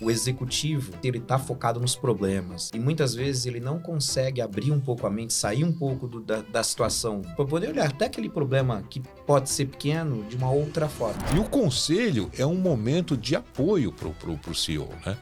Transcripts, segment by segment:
O executivo, ele tá focado nos problemas e muitas vezes ele não consegue abrir um pouco a mente, sair um pouco da situação, para poder olhar até aquele problema que pode ser pequeno de uma outra forma. E o conselho é um momento de apoio pro CEO, né?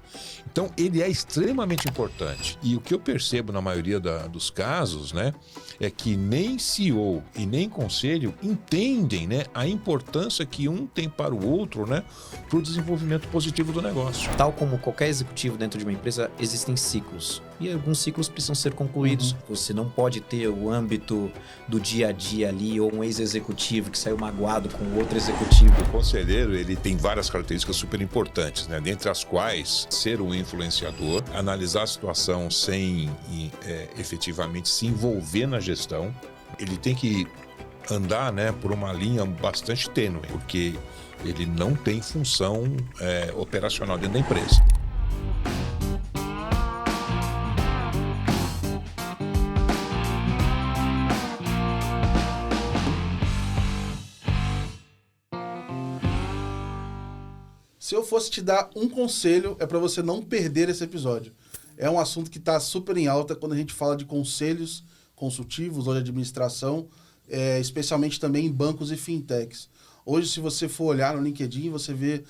Então, ele é extremamente importante. E o que eu percebo na maioria dos casos, né, é que nem CEO e nem conselho entendem, né, a importância que um tem para o outro, né, para o desenvolvimento positivo do negócio. Tal como qualquer executivo dentro de uma empresa, existem ciclos. E alguns ciclos precisam ser concluídos. Você não pode ter o âmbito do dia a dia ali, ou um ex-executivo que saiu magoado com outro executivo. O conselheiro, ele tem várias características super importantes, né? Dentre as quais, ser um influenciador, analisar a situação sem efetivamente se envolver na gestão. Ele tem que andar, né, por uma linha bastante tênue, porque ele não tem função operacional dentro da empresa. Se eu fosse te dar um conselho, é para você não perder esse episódio. É um assunto que está super em alta quando a gente fala de conselhos consultivos ou de administração, especialmente também em bancos e fintechs. Hoje, se você for olhar no LinkedIn, você vê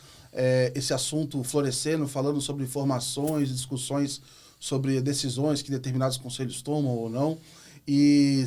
esse assunto florescendo, falando sobre informações, discussões sobre decisões que determinados conselhos tomam ou não. E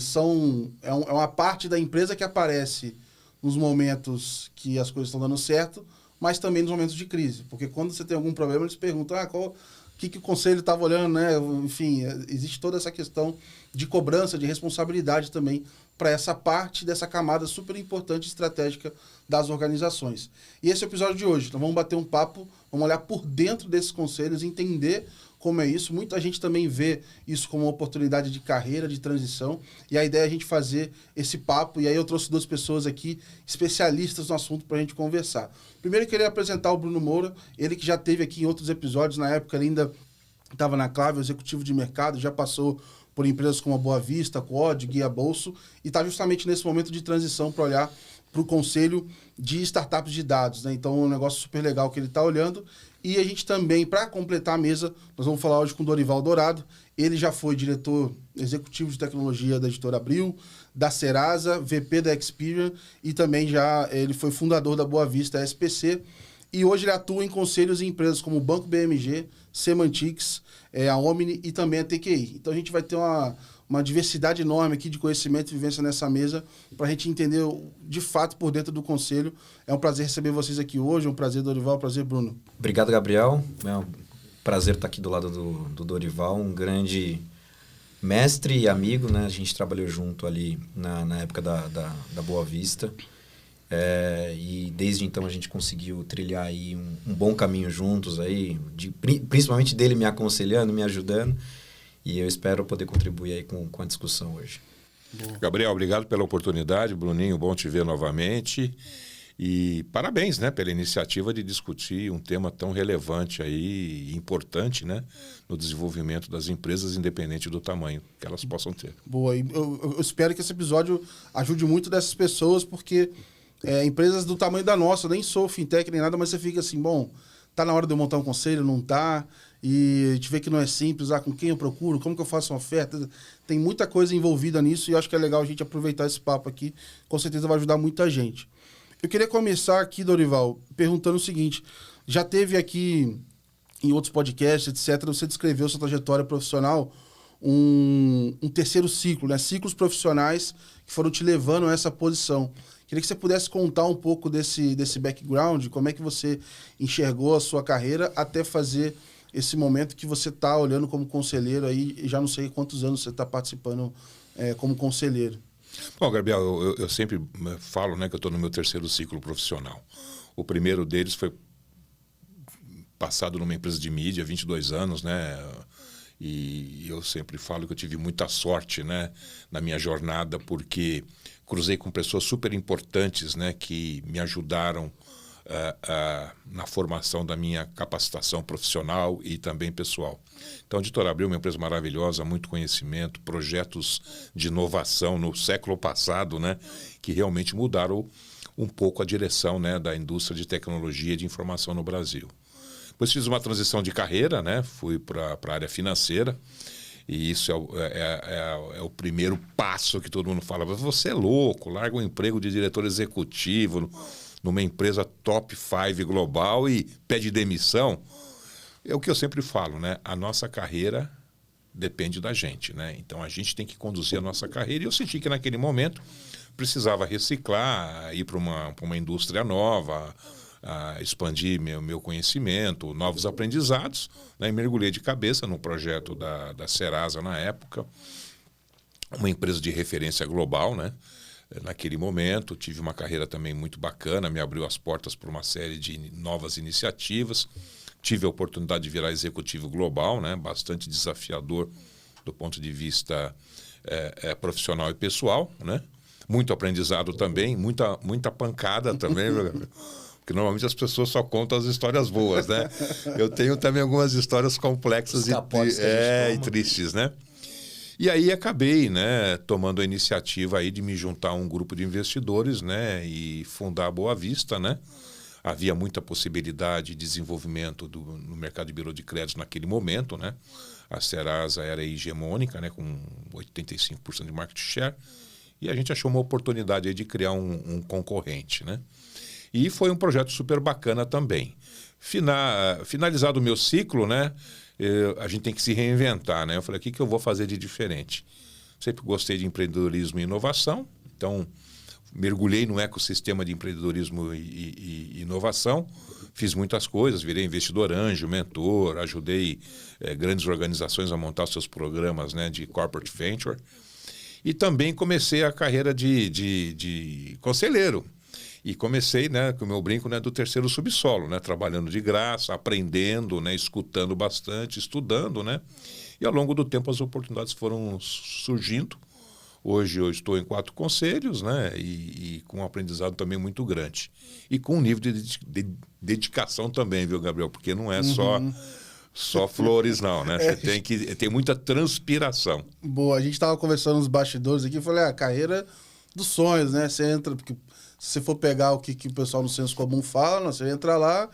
é uma parte da empresa que aparece nos momentos que as coisas estão dando certo, mas também nos momentos de crise. Porque quando você tem algum problema, eles perguntam o que o conselho estava olhando, né? Enfim, existe toda essa questão de cobrança, de responsabilidade também para essa parte dessa camada super importante e estratégica das organizações. E esse é o episódio de hoje. Então vamos bater um papo, vamos olhar por dentro desses conselhos, entender como é isso. Muita gente também vê isso como uma oportunidade de carreira, de transição. E a ideia é a gente fazer esse papo. E aí eu trouxe duas pessoas aqui, especialistas no assunto, para a gente conversar. Primeiro eu queria apresentar o Bruno Moura, ele que já esteve aqui em outros episódios. Na época ele ainda estava na Clave, executivo de mercado, já passou por empresas como a Boa Vista, Quod, Guia Bolso, e está justamente nesse momento de transição para olhar para o conselho de startups de dados, né? Então é um negócio super legal que ele está olhando. E a gente também, para completar a mesa, nós vamos falar hoje com o Dorival Dourado. Ele já foi diretor executivo de tecnologia da Editora Abril, da Serasa, VP da Experian, e também ele foi fundador da Boa Vista SPC. E hoje ele atua em conselhos em empresas como o Banco BMG, Semantics, a Omni e também a TQI. Então a gente vai ter uma diversidade enorme aqui de conhecimento e vivência nessa mesa para a gente entender de fato por dentro do conselho. É um prazer receber vocês aqui hoje, é um prazer, Dorival, é um prazer, Bruno. Obrigado, Gabriel. É um prazer estar aqui do lado do Dorival, um grande mestre e amigo, né? A gente trabalhou junto ali na época da Boa Vista. E desde então a gente conseguiu trilhar aí um bom caminho juntos aí, principalmente dele me aconselhando, me ajudando, e eu espero poder contribuir aí com a discussão hoje. Boa. Gabriel, obrigado pela oportunidade. Bruninho, bom te ver novamente. E parabéns, né, pela iniciativa de discutir um tema tão relevante aí e importante, né, no desenvolvimento das empresas, independente do tamanho que elas possam ter. Boa, e eu espero que esse episódio ajude muito dessas pessoas, porque empresas do tamanho da nossa, eu nem sou fintech nem nada, mas você fica assim, bom, tá na hora de eu montar um conselho, não tá? E a gente vê que não é simples, com quem eu procuro, como que eu faço uma oferta? Tem muita coisa envolvida nisso e eu acho que é legal a gente aproveitar esse papo aqui, com certeza vai ajudar muita gente. Eu queria começar aqui, Dorival, perguntando o seguinte, já teve aqui em outros podcasts, etc., você descreveu sua trajetória profissional, um terceiro ciclo, né? Ciclos profissionais que foram te levando a essa posição. Queria que você pudesse contar um pouco desse background, como é que você enxergou a sua carreira até fazer esse momento que você está olhando como conselheiro aí, e já não sei quantos anos você está participando como conselheiro. Bom, Gabriel, eu sempre falo, né, que eu estou no meu terceiro ciclo profissional. O primeiro deles foi passado numa empresa de mídia, 22 anos, né? E eu sempre falo que eu tive muita sorte, né, na minha jornada, porque cruzei com pessoas super importantes, né, que me ajudaram na formação da minha capacitação profissional e também pessoal. Então, a Editora Abril é uma empresa maravilhosa, muito conhecimento, projetos de inovação no século passado, né, que realmente mudaram um pouco a direção, né, da indústria de tecnologia e de informação no Brasil. Depois fiz uma transição de carreira, né? Fui para a área financeira. E isso é o primeiro passo que todo mundo fala. Você é louco, larga um emprego de diretor executivo numa empresa top 5 global e pede demissão. É o que eu sempre falo, né? A nossa carreira depende da gente, né? Então a gente tem que conduzir a nossa carreira. E eu senti que naquele momento precisava reciclar, ir para uma indústria nova, expandir meu conhecimento, novos aprendizados, né? E mergulhei de cabeça no projeto da Serasa na época, uma empresa de referência global, né? Naquele momento, tive uma carreira também muito bacana, me abriu as portas para uma série de novas iniciativas. Tive a oportunidade de virar executivo global, né? Bastante desafiador do ponto de vista profissional e pessoal, né? Muito aprendizado também, muita pancada também, porque normalmente as pessoas só contam as histórias boas, né? Eu tenho também algumas histórias complexas e tristes, né? E aí acabei, né, tomando a iniciativa aí de me juntar a um grupo de investidores, né, e fundar a Boa Vista, né? Havia muita possibilidade de desenvolvimento no mercado de biro de crédito naquele momento, né? A Serasa era hegemônica, né, com 85% de market share, e a gente achou uma oportunidade aí de criar um concorrente, né? E foi um projeto super bacana também. Finalizado o meu ciclo, né, a gente tem que se reinventar, né? Eu falei, o que eu vou fazer de diferente? Sempre gostei de empreendedorismo e inovação, então mergulhei no ecossistema de empreendedorismo e inovação, fiz muitas coisas, virei investidor anjo, mentor, ajudei grandes organizações a montar seus programas, né, de corporate venture, e também comecei a carreira de conselheiro. E comecei, né, com o meu brinco, né, do terceiro subsolo, né, trabalhando de graça, aprendendo, né, escutando bastante, estudando, né, e ao longo do tempo as oportunidades foram surgindo. Hoje eu estou em 4 conselhos, né, e com um aprendizado também muito grande. E com um nível de dedicação também, viu, Gabriel? Porque não é só flores, não, né? Você tem muita transpiração. Boa, a gente estava conversando nos bastidores aqui, eu falei, a carreira dos sonhos, né? Você entra, porque se você for pegar o que o pessoal no senso comum fala, você entra lá,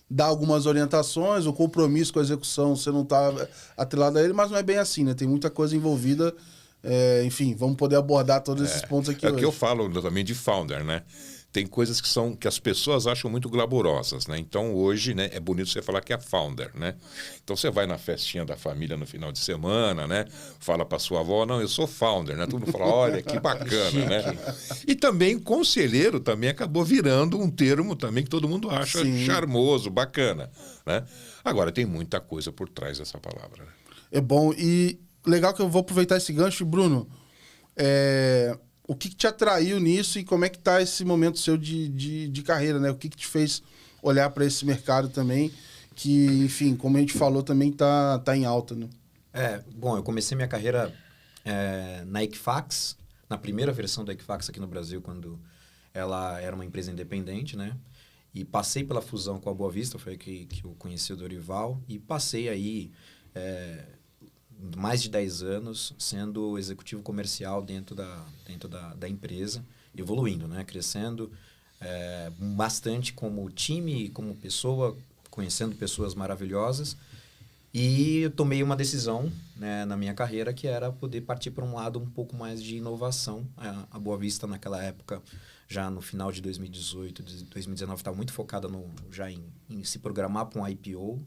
dá algumas orientações, o compromisso com a execução, você não está atrelado a ele, mas não é bem assim, né? Tem muita coisa envolvida. Enfim, vamos poder abordar todos esses pontos aqui hoje. É o que eu falo também de founder, né? Tem coisas que as pessoas acham muito glamourosas, né? Então hoje, né, é bonito você falar que é founder, né? Então você vai na festinha da família no final de semana, né? Fala para sua avó, não, eu sou founder, né? Todo mundo fala, olha, que bacana, né? E também conselheiro também acabou virando um termo também que todo mundo acha charmoso, bacana, né? Agora tem muita coisa por trás dessa palavra, né? É bom. E legal que eu vou aproveitar esse gancho, Bruno. O que te atraiu nisso e como é que está esse momento seu de carreira, né? O que te fez olhar para esse mercado também, que, enfim, como a gente falou, também tá em alta, né? Bom, eu comecei minha carreira na Equifax, na primeira versão da Equifax aqui no Brasil, quando ela era uma empresa independente, né? E passei pela fusão com a Boa Vista, foi aí que eu conheci o Dorival, e passei aí mais de 10 anos sendo executivo comercial dentro da empresa, evoluindo, né? Crescendo bastante como time, como pessoa, conhecendo pessoas maravilhosas. E eu tomei uma decisão, né, na minha carreira, que era poder partir para um lado um pouco mais de inovação. A Boa Vista, naquela época, já no final de 2018, 2019, estava muito focada já em se programar para um IPO.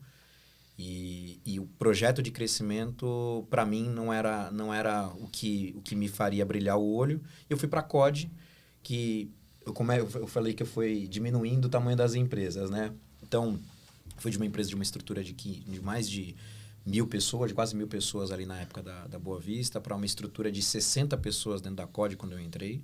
E o projeto de crescimento, para mim, não era o que me faria brilhar o olho. Eu fui para a COD, que eu falei que eu fui diminuindo o tamanho das empresas, né? Então, fui de uma empresa de uma estrutura de mais de 1.000 pessoas, de quase 1.000 pessoas ali na época da Boa Vista, para uma estrutura de 60 pessoas dentro da COD quando eu entrei,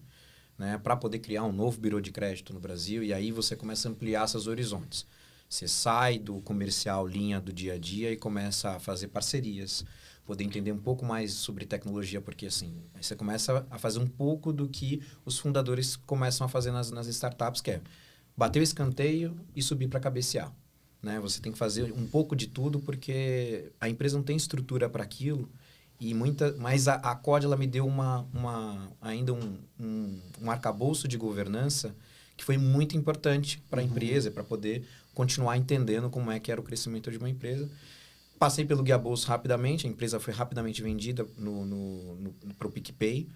né? Para poder criar um novo birô de crédito no Brasil. E aí você começa a ampliar seus horizontes. Você sai do comercial linha do dia a dia e começa a fazer parcerias, poder entender um pouco mais sobre tecnologia, porque assim, aí você começa a fazer um pouco do que os fundadores começam a fazer nas startups, que é bater o escanteio e subir para cabecear, né? Você tem que fazer um pouco de tudo, porque a empresa não tem estrutura para aquilo, mas a COD ela me deu ainda um arcabouço de governança que foi muito importante para a empresa, para poder continuar entendendo como é que era o crescimento de uma empresa. Passei pelo Guia Bolso rapidamente, a empresa foi rapidamente vendida para o PicPay.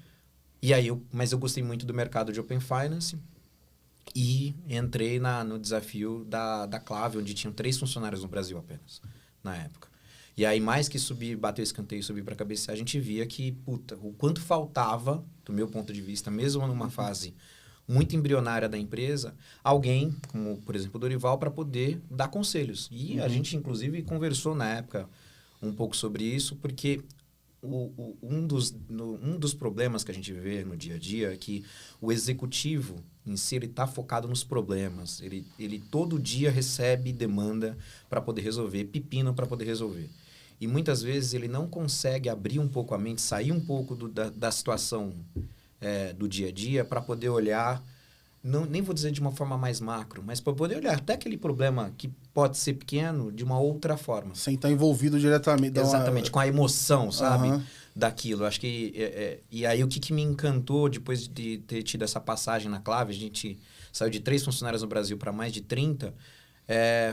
E aí mas eu gostei muito do mercado de Open Finance e entrei no desafio da Clave, onde tinham 3 funcionários no Brasil apenas, na época. E aí, mais que subir, bater o escanteio e subir para cabecear, a gente via que, o quanto faltava, do meu ponto de vista, mesmo numa fase muito embrionária da empresa, alguém, como, por exemplo, o Dorival, para poder dar conselhos. E a gente, inclusive, conversou na época um pouco sobre isso, porque um dos problemas que a gente vê no dia a dia é que o executivo em si está focado nos problemas. Ele todo dia recebe demanda para poder resolver, pepino para poder resolver. E muitas vezes ele não consegue abrir um pouco a mente, sair um pouco da situação do dia a dia para poder olhar, nem vou dizer de uma forma mais macro, mas para poder olhar até aquele problema que pode ser pequeno de uma outra forma. Sem estar envolvido diretamente. Exatamente, com a emoção, sabe? Daquilo. Acho que... e aí, o que me encantou depois de ter tido essa passagem na Clave, a gente saiu de 3 funcionários no Brasil para mais de 30,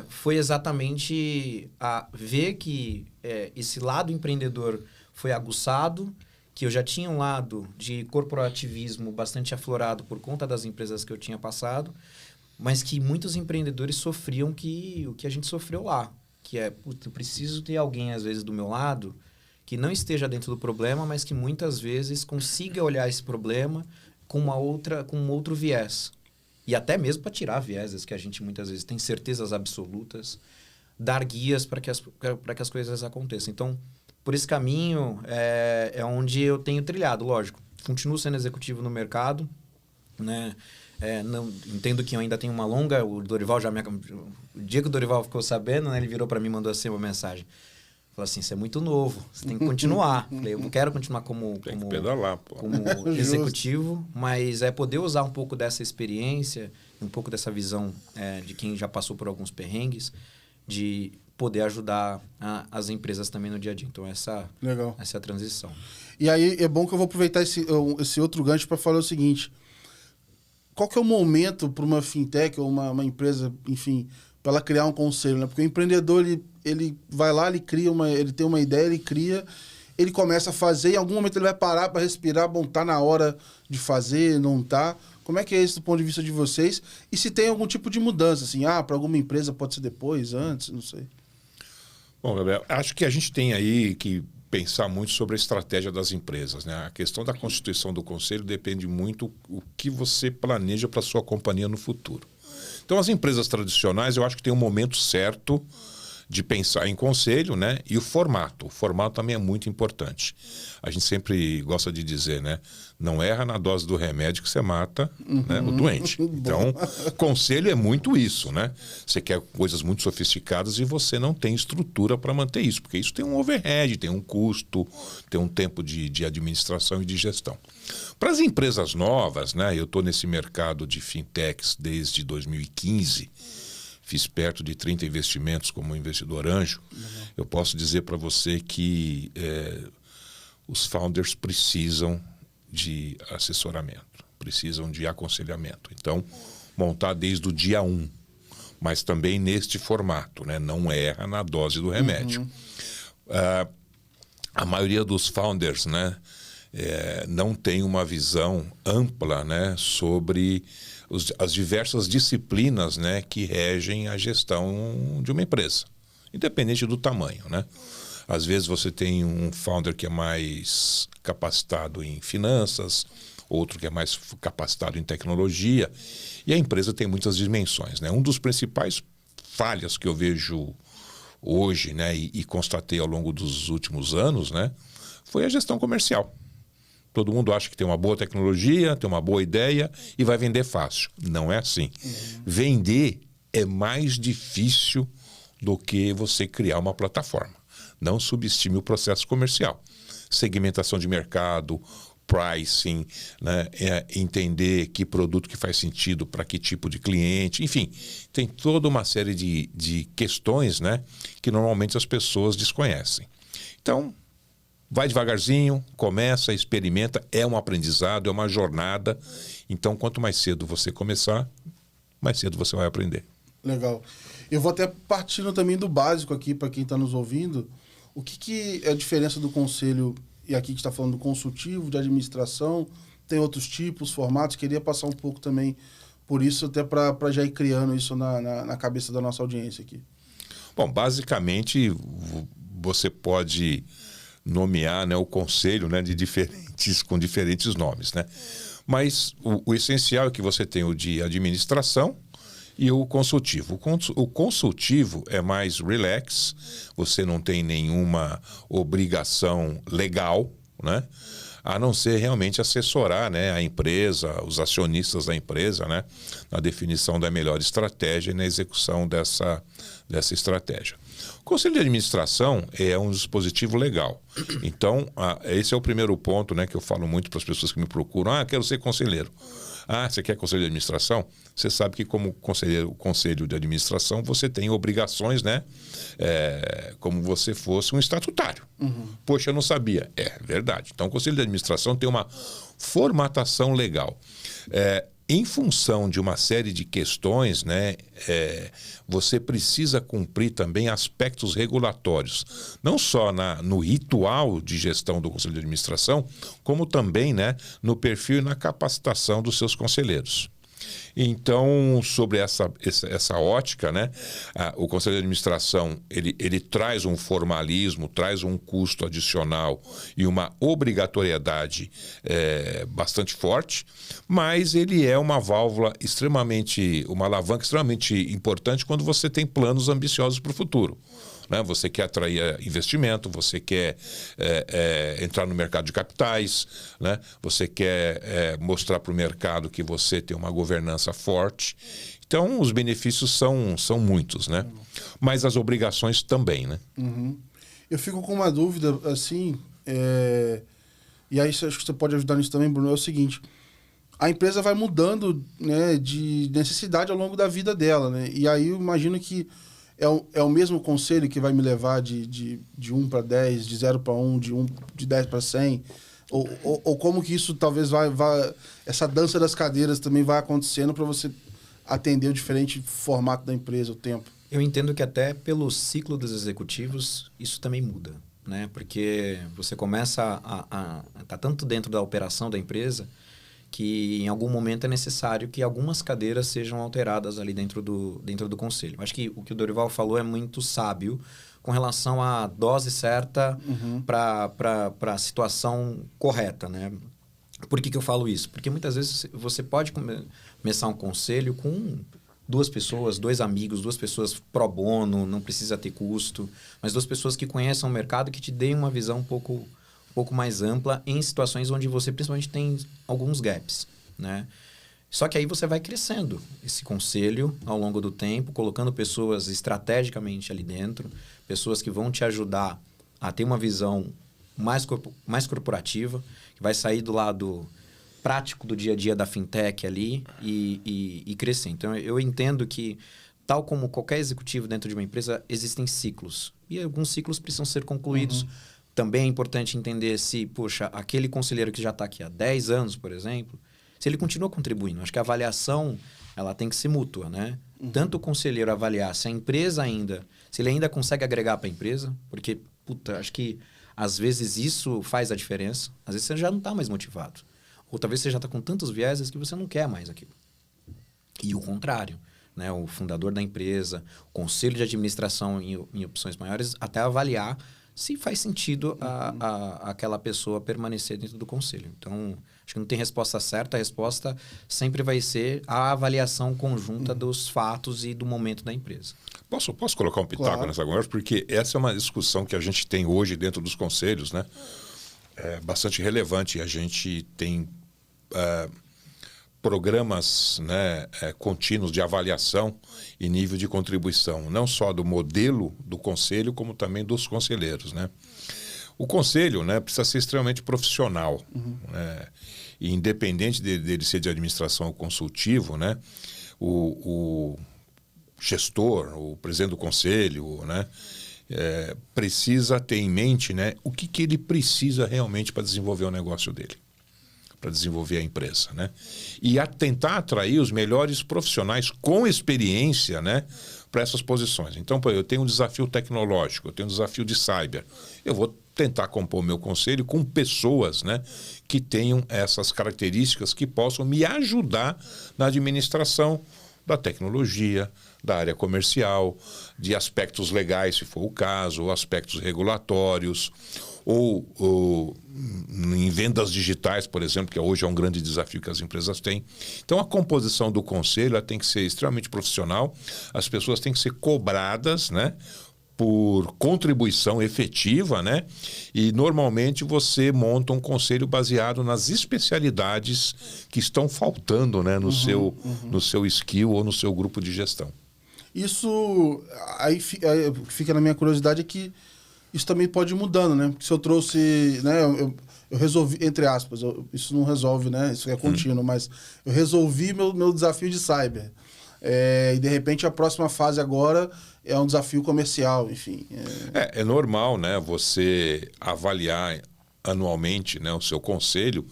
foi exatamente ver que esse lado empreendedor foi aguçado, que eu já tinha um lado de corporativismo bastante aflorado por conta das empresas que eu tinha passado, mas que muitos empreendedores sofriam o que a gente sofreu lá, que eu preciso ter alguém, às vezes, do meu lado, que não esteja dentro do problema, mas que muitas vezes consiga olhar esse problema com um outro viés. E até mesmo para tirar vieses, que a gente muitas vezes tem certezas absolutas, dar guias para que as coisas aconteçam. Então, por esse caminho é onde eu tenho trilhado, lógico. Continuo sendo executivo no mercado, né? Não, entendo que eu ainda tenho uma longa... O Dorival o dia que o Dorival ficou sabendo, né, ele virou para mim e mandou assim uma mensagem. Falou assim, você é muito novo, você tem que continuar. Falei, eu quero continuar como pedalar, pô. Como executivo, mas poder usar um pouco dessa experiência, um pouco dessa visão de quem já passou por alguns perrengues, de poder ajudar as empresas também no dia a dia. Então, essa é a transição. E aí, é bom que eu vou aproveitar esse outro gancho para falar o seguinte. Qual que é o momento para uma fintech ou uma empresa, enfim, para ela criar um conselho, né? Porque o empreendedor, ele vai lá, ele tem uma ideia, ele cria, ele começa a fazer, em algum momento ele vai parar para respirar, bom, tá na hora de fazer, não tá? Como é que é isso do ponto de vista de vocês? E se tem algum tipo de mudança, assim, para alguma empresa pode ser depois, antes, não sei. Bom, Gabriel, acho que a gente tem aí que pensar muito sobre a estratégia das empresas, né? A questão da constituição do conselho depende muito o que você planeja para a sua companhia no futuro. Então, as empresas tradicionais, eu acho que tem um momento certo de pensar em conselho, né? E o formato. O formato também é muito importante. A gente sempre gosta de dizer, né? Não erra na dose do remédio que você mata, né, o doente. Então, conselho é muito isso, né? Você quer coisas muito sofisticadas e você não tem estrutura para manter isso, porque isso tem um overhead, tem um custo, tem um tempo de administração e de gestão. Para as empresas novas, né? Eu estou nesse mercado de fintechs desde 2015, fiz perto de 30 investimentos como investidor anjo. Eu posso dizer para você que os founders precisam de assessoramento, precisam de aconselhamento. Então, montar desde o dia 1, mas também neste formato, né? Não erra na dose do remédio. A maioria dos founders, né, não tem uma visão ampla, né, sobre as diversas disciplinas, né, que regem a gestão de uma empresa, independente do tamanho, né? Às vezes você tem um founder que é mais capacitado em finanças, outro que é mais capacitado em tecnologia, e a empresa tem muitas dimensões, né? Um dos principais falhas que eu vejo hoje, né, e constatei ao longo dos últimos anos, né, foi a gestão comercial. Todo mundo acha que tem uma boa tecnologia, tem uma boa ideia e vai vender fácil. Não é assim. Vender é mais difícil do que você criar uma plataforma. Não subestime o processo comercial. Segmentação de mercado, pricing, né? Entender que produto que faz sentido para que tipo de cliente. Enfim, tem toda uma série de questões, né, que normalmente as pessoas desconhecem. Então, vai devagarzinho, começa, experimenta, é um aprendizado, é uma jornada. Então, quanto mais cedo você começar, mais cedo você vai aprender. Legal. Eu vou até partindo também do básico aqui, para quem está nos ouvindo. O que é a diferença do conselho, e aqui a gente está falando do consultivo, de administração, tem outros tipos, formatos, queria passar um pouco também por isso, até para já ir criando isso na cabeça da nossa audiência aqui. Bom, basicamente, você pode nomear, né, o conselho, né, com diferentes nomes, né? Mas o essencial é que você tem o de administração e o consultivo. O consultivo é mais relax, você não tem nenhuma obrigação legal, né? A não ser realmente assessorar, né, a empresa, os acionistas da empresa, né, na definição da melhor estratégia e na execução dessa estratégia. O Conselho de Administração é um dispositivo legal. Então, esse é o primeiro ponto, né, que eu falo muito para as pessoas que me procuram. Quero ser conselheiro. Você quer conselho de administração? Você sabe que como conselho de administração você tem obrigações, né? Como você fosse um estatutário. Uhum. Poxa, eu não sabia. É verdade. Então o conselho de administração tem uma formatação legal. Em função de uma série de questões, né, você precisa cumprir também aspectos regulatórios, não só no ritual de gestão do Conselho de Administração, como também, né, no perfil e na capacitação dos seus conselheiros. Então, sobre essa ótica, né, o Conselho de Administração ele traz um formalismo, traz um custo adicional e uma obrigatoriedade bastante forte, mas ele é uma uma alavanca extremamente importante quando você tem planos ambiciosos para o futuro. Né? Você quer atrair investimento, você quer entrar no mercado de capitais, né? Você quer mostrar para o mercado que você tem uma governança forte. Então, os benefícios são muitos, né? Mas as obrigações também, né? Uhum. Eu fico com uma dúvida, assim, e aí acho que você pode ajudar nisso também, Bruno, é o seguinte: a empresa vai mudando, né, de necessidade ao longo da vida dela, né? E aí eu imagino que é o mesmo conselho que vai me levar de 1 para 10, de 0 para 1, de 10 para 100? Ou como que isso talvez essa dança das cadeiras também vai acontecendo para você atender o diferente formato da empresa, o tempo? Eu entendo que até pelo ciclo dos executivos isso também muda, né? Porque você começa a estar tanto dentro da operação da empresa que em algum momento é necessário que algumas cadeiras sejam alteradas ali dentro do conselho. Acho que o Dorival falou é muito sábio com relação à dose certa para a situação correta, né? Por que eu falo isso? Porque muitas vezes você pode começar um conselho com 2 pessoas, 2 amigos, 2 pessoas pro bono, não precisa ter custo, mas 2 pessoas que conheçam o mercado, que te deem uma visão um pouco mais ampla em situações onde você principalmente tem alguns gaps, né? Só que aí você vai crescendo esse conselho ao longo do tempo, colocando pessoas estrategicamente ali dentro, pessoas que vão te ajudar a ter uma visão mais corporativa, que vai sair do lado prático do dia a dia da fintech ali e crescer. Então, eu entendo que, tal como qualquer executivo dentro de uma empresa, existem ciclos. E alguns ciclos precisam ser concluídos. Também é importante entender se, poxa, aquele conselheiro que já está aqui há 10 anos, por exemplo, se ele continua contribuindo. Acho que a avaliação ela tem que ser mútua, né? Tanto o conselheiro avaliar se a empresa se ele ainda consegue agregar para a empresa, porque, acho que às vezes isso faz a diferença. Às vezes você já não está mais motivado. Ou talvez você já está com tantos vieses que você não quer mais aquilo. E o contrário, né? O fundador da empresa, o conselho de administração em opções maiores, até avaliar se faz sentido aquela pessoa permanecer dentro do conselho. Então, acho que não tem resposta certa. A resposta sempre vai ser a avaliação conjunta dos fatos e do momento da empresa. Posso colocar um pitaco nessa conversa? Porque essa é uma discussão que a gente tem hoje dentro dos conselhos, né? É bastante relevante. A gente tem programas, né, contínuos de avaliação e nível de contribuição, não só do modelo do conselho, como também dos conselheiros, né? O conselho, né, precisa ser extremamente profissional, né? E independente dele ser de administração ou consultivo, né, o gestor, o presidente do conselho, né, precisa ter em mente, né, o que ele precisa realmente para desenvolver o negócio dele, para desenvolver a empresa, né? E tentar atrair os melhores profissionais com experiência, né, para essas posições. Então, eu tenho um desafio tecnológico, eu tenho um desafio de cyber. Eu vou tentar compor meu conselho com pessoas, né, que tenham essas características que possam me ajudar na administração da tecnologia, da área comercial, de aspectos legais, se for o caso, ou aspectos regulatórios, ou em vendas digitais, por exemplo, que hoje é um grande desafio que as empresas têm. Então, a composição do conselho ela tem que ser extremamente profissional, as pessoas têm que ser cobradas, né, por contribuição efetiva, né? E normalmente você monta um conselho baseado nas especialidades que estão faltando, né, no seu skill ou no seu grupo de gestão. Isso aí fica na minha curiosidade é que isso também pode ir mudando, né? Porque se eu trouxe, né, eu resolvi, entre aspas, isso não resolve, né? Isso é contínuo, mas eu resolvi meu desafio de cyber. E de repente a próxima fase agora é um desafio comercial, enfim. É normal, né, você avaliar anualmente, né, o seu conselho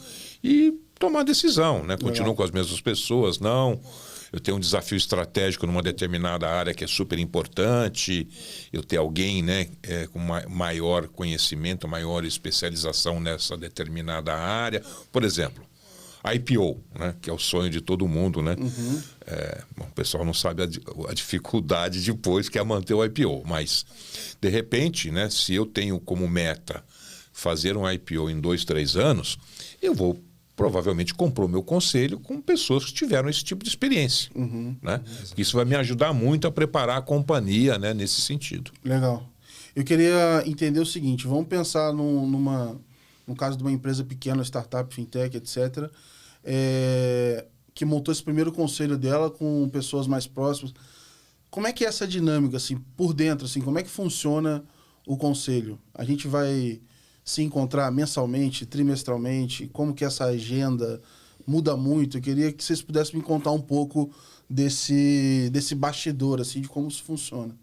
e tomar decisão, né? Continuo com as mesmas pessoas, não. Eu tenho um desafio estratégico numa determinada área que é super importante, eu ter alguém, né, com maior conhecimento, maior especialização nessa determinada área. Por exemplo, IPO, né, que é o sonho de todo mundo, né? Bom, o pessoal não sabe a dificuldade depois que é manter o IPO, mas de repente, né, se eu tenho como meta fazer um IPO em 2, 3 anos, eu vou provavelmente comprar o meu conselho com pessoas que tiveram esse tipo de experiência, né? Isso vai me ajudar muito a preparar a companhia, né, nesse sentido. Legal. Eu queria entender o seguinte, vamos pensar no caso de uma empresa pequena, startup, fintech, etc., que montou esse primeiro conselho dela com pessoas mais próximas. Como é que é essa dinâmica, assim, por dentro, assim, como é que funciona o conselho? A gente vai se encontrar mensalmente, trimestralmente? Como que essa agenda muda muito? Eu queria que vocês pudessem me contar um pouco desse bastidor, assim, de como isso funciona.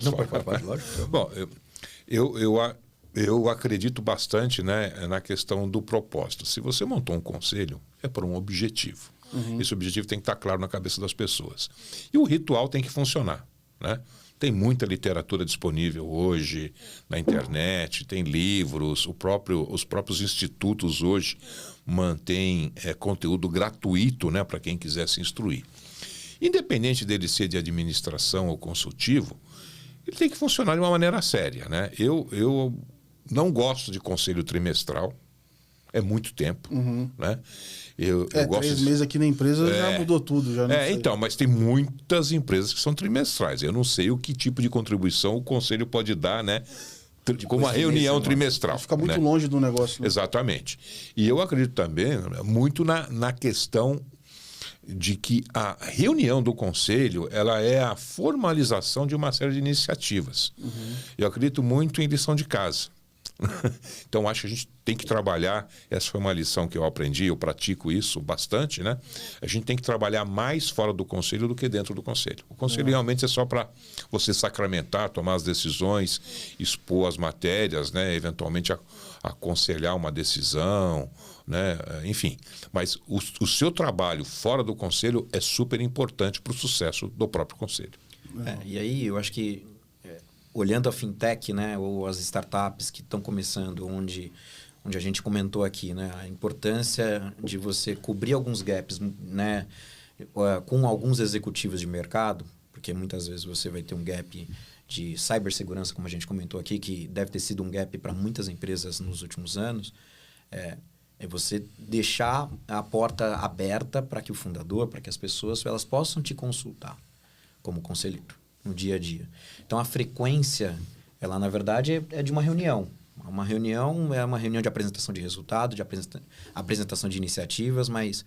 Não, pode, lógico. Bom, eu acredito bastante, né, na questão do propósito. Se você montou um conselho, é por um objetivo. Esse objetivo tem que estar claro na cabeça das pessoas. E o ritual tem que funcionar, né? Tem muita literatura disponível hoje na internet, tem livros, os próprios institutos hoje mantêm conteúdo gratuito, né, para quem quiser se instruir. Independente dele ser de administração ou consultivo, ele tem que funcionar de uma maneira séria, né? Eu não gosto de conselho trimestral, é muito tempo, né? Eu gosto 3 meses aqui na empresa já mudou tudo. Já não sei. Então, mas tem muitas empresas que são trimestrais. Eu não sei o que tipo de contribuição o conselho pode dar, né? Com uma reunião trimestral. Fica muito né? longe do negócio. Né? Exatamente. E eu acredito também muito na questão de que a reunião do conselho ela é a formalização de uma série de iniciativas. Eu acredito muito em lição de casa. Então, acho que a gente tem que trabalhar, essa foi uma lição que eu aprendi, eu pratico isso bastante, né? A gente tem que trabalhar mais fora do conselho do que dentro do conselho. O conselho realmente é só para você sacramentar, tomar as decisões, expor as matérias, né? Eventualmente aconselhar uma decisão, né? Enfim. Mas o seu trabalho fora do conselho é super importante para o sucesso do próprio conselho. E aí, eu acho que olhando a fintech, né, ou as startups que estão começando, onde a gente comentou aqui, né, a importância de você cobrir alguns gaps, né, com alguns executivos de mercado, porque muitas vezes você vai ter um gap de cibersegurança, como a gente comentou aqui, que deve ter sido um gap para muitas empresas nos últimos anos, é você deixar a porta aberta para que o fundador, para que as pessoas elas possam te consultar como conselheiro no dia a dia. Então, a frequência, ela, na verdade, é de uma reunião. Uma reunião é uma reunião de apresentação de resultado, de apresentação de iniciativas, mas,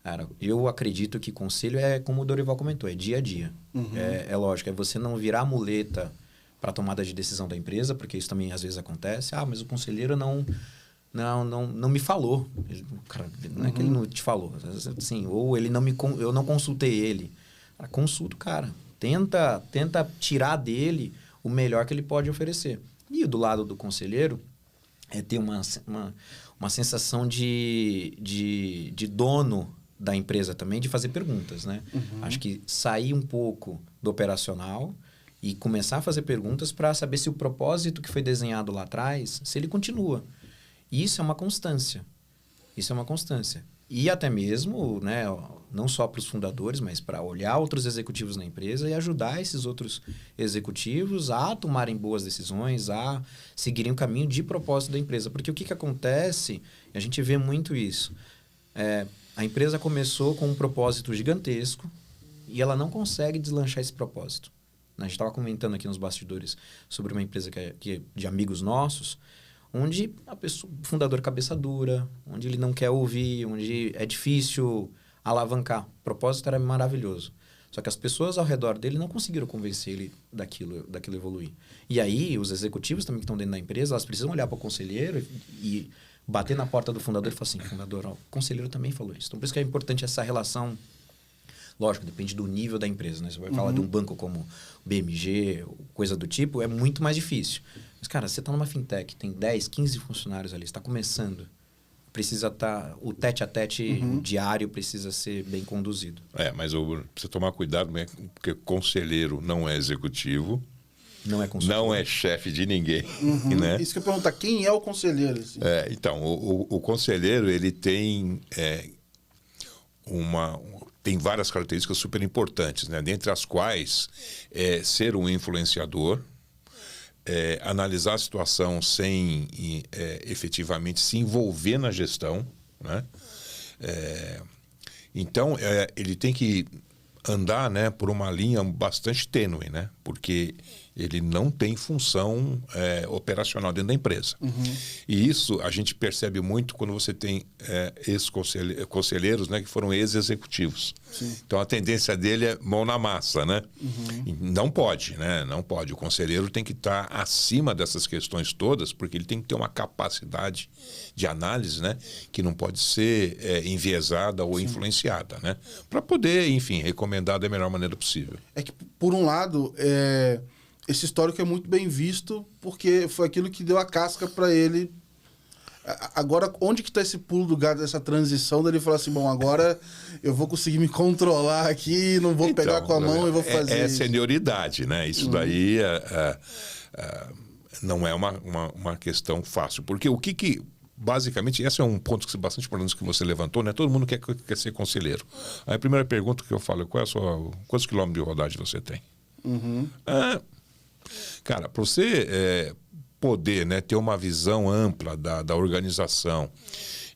cara, eu acredito que conselho é, como o Dorival comentou, é dia a dia. É lógico, é você não virar muleta para a tomada de decisão da empresa, porque isso também às vezes acontece. Mas o conselheiro não me falou. Cara, não é que ele não te falou. Assim, ou eu não consultei ele. Consulta o cara. Tenta tirar dele o melhor que ele pode oferecer. E do lado do conselheiro, é ter uma sensação de dono da empresa também de fazer perguntas, né? Acho que sair um pouco do operacional e começar a fazer perguntas para saber se o propósito que foi desenhado lá atrás, se ele continua. E isso é uma constância. Isso é uma constância. E até mesmo, né, não só para os fundadores, mas para olhar outros executivos na empresa e ajudar esses outros executivos a tomarem boas decisões, a seguirem o caminho de propósito da empresa. Porque o que acontece, a gente vê muito isso, a empresa começou com um propósito gigantesco e ela não consegue deslanchar esse propósito. A gente estava comentando aqui nos bastidores sobre uma empresa que é de amigos nossos, onde o fundador cabeça dura, onde ele não quer ouvir, onde é difícil alavancar. O propósito era maravilhoso. Só que as pessoas ao redor dele não conseguiram convencer ele daquilo evoluir. E aí, os executivos também que estão dentro da empresa, elas precisam olhar para o conselheiro e bater na porta do fundador e falar assim, fundador, ó, o conselheiro também falou isso. Então, por isso que é importante essa relação. Lógico, depende do nível da empresa, né? Você vai falar de um banco como BMG, coisa do tipo, é muito mais difícil. Mas, cara, você está numa fintech, tem 10, 15 funcionários ali, está começando. Precisa estar... O tete-a-tete diário precisa ser bem conduzido. Mas precisa tomar cuidado, né? Porque conselheiro não é executivo. Não é conselheiro. Não é chefe de ninguém. Né? Isso que eu ia perguntar, quem é o conselheiro? Assim? Então, o conselheiro, ele tem tem várias características super importantes, né? Dentre as quais ser um influenciador, analisar a situação sem efetivamente se envolver na gestão, né? Então, ele tem que andar, né, por uma linha bastante tênue, né? Porque ele não tem função operacional dentro da empresa. E isso a gente percebe muito quando você tem ex-conselheiros, né, que foram ex-executivos. Então a tendência dele é mão na massa, né? Não pode, né? Não pode. O conselheiro tem que estar acima dessas questões todas, porque ele tem que ter uma capacidade de análise, né, que não pode ser enviesada ou influenciada, né? Para poder, enfim, recomendar da melhor maneira possível. É que, por um lado, esse histórico é muito bem visto porque foi aquilo que deu a casca para ele. Agora, onde que está esse pulo do gato, dessa transição dele falar assim, bom, agora eu vou conseguir me controlar aqui, não vou pegar com a mão e vou fazer isso. isso. Senioridade, né? Isso daí não é uma questão fácil. Porque o que basicamente, esse é um ponto bastante importante que você levantou, né? Todo mundo quer ser conselheiro. Aí a primeira pergunta que eu falo, quantos quilômetros de rodagem você tem? Cara, para você poder, né, ter uma visão ampla da organização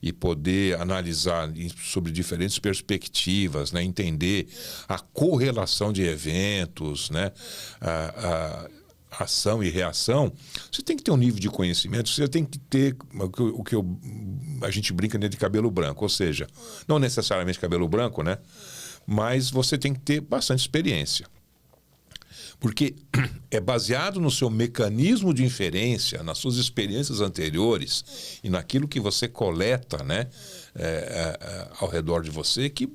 e poder analisar sobre diferentes perspectivas, né, entender a correlação de eventos, né, a ação e reação, você tem que ter um nível de conhecimento, você tem que ter o que a gente brinca de cabelo branco, ou seja, não necessariamente cabelo branco, né, mas você tem que ter bastante experiência. Porque é baseado no seu mecanismo de inferência, nas suas experiências anteriores e naquilo que você coleta, né, ao redor de você, que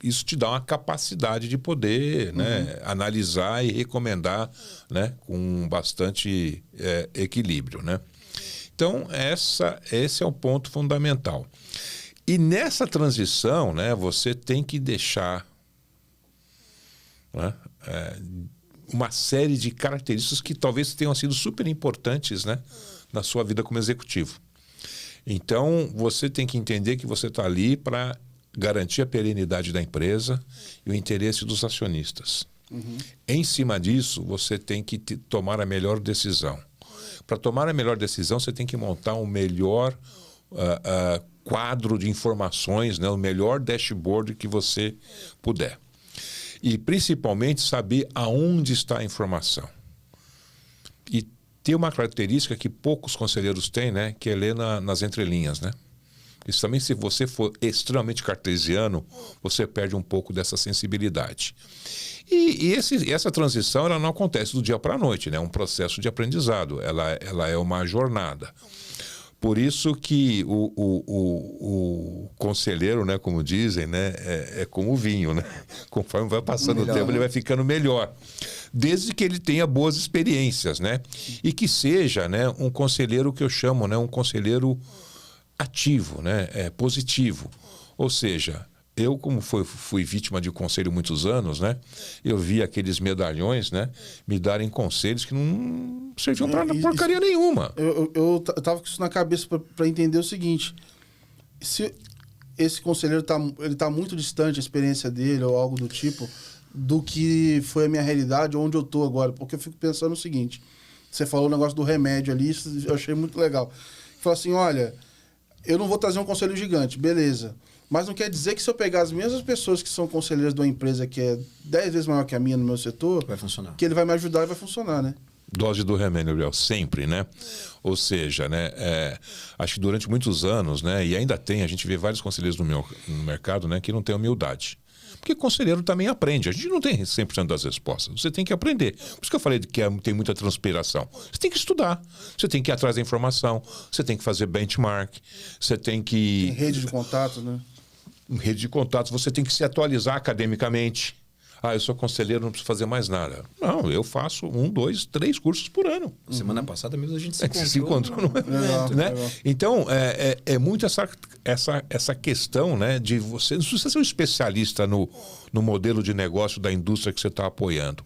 isso te dá uma capacidade de poder, né, analisar e recomendar, né, com bastante equilíbrio, né? Então, esse é o ponto fundamental. E nessa transição, né, você tem que deixar, né, uma série de características que talvez tenham sido super importantes, né, na sua vida como executivo. Então, você tem que entender que você está ali para garantir a perenidade da empresa e o interesse dos acionistas. Em cima disso, você tem que tomar a melhor decisão. Para tomar a melhor decisão, você tem que montar um melhor quadro de informações, né, o melhor dashboard que você puder. E, principalmente, saber aonde está a informação. E tem uma característica que poucos conselheiros têm, né, que é ler nas entrelinhas, né? Isso também, se você for extremamente cartesiano, você perde um pouco dessa sensibilidade. E essa transição, ela não acontece do dia para a noite, né? É um processo de aprendizado, ela é uma jornada. Por isso que o conselheiro, né, como dizem, né, é como o vinho, né? Conforme vai passando o tempo, ele vai ficando melhor. Desde que ele tenha boas experiências, né? E que seja, né, um conselheiro que eu chamo, né, um conselheiro ativo, né, positivo. Ou seja, eu, como fui vítima de conselho muitos anos, né? Eu vi aqueles medalhões, né? Me darem conselhos que não serviam para porcaria nenhuma. Eu tava com isso na cabeça para entender o seguinte. Se esse conselheiro ele tá muito distante, a experiência dele ou algo do tipo, do que foi a minha realidade, onde eu tô agora. Porque eu fico pensando o seguinte. Você falou o negócio do remédio ali, isso eu achei muito legal. Falou assim, olha, eu não vou trazer um conselho gigante, beleza. Mas não quer dizer que se eu pegar as mesmas pessoas que são conselheiras de uma empresa que é 10 vezes maior que a minha no meu setor, Vai funcionar. Que ele vai me ajudar e vai funcionar, né? Dose do remédio, Gabriel, sempre, né? Ou seja, né? Acho que durante muitos anos, né? E ainda tem, a gente vê vários conselheiros no mercado, né? Que não tem humildade. Porque conselheiro também aprende. A gente não tem 100% das respostas. Você tem que aprender. Por isso que eu falei que tem muita transpiração. Você tem que estudar. Você tem que ir atrás da informação. Você tem que fazer benchmark. Você tem que... Tem rede de contatos, né? Rede de contatos. Você tem que se atualizar academicamente. Eu sou conselheiro, não preciso fazer mais nada. Não, eu faço 1, 2, 3 cursos por ano. Semana passada mesmo a gente se encontrou no evento, né? Legal. Então, é muito essa questão, né, de você... Não precisa ser um especialista no modelo de negócio da indústria que você está apoiando.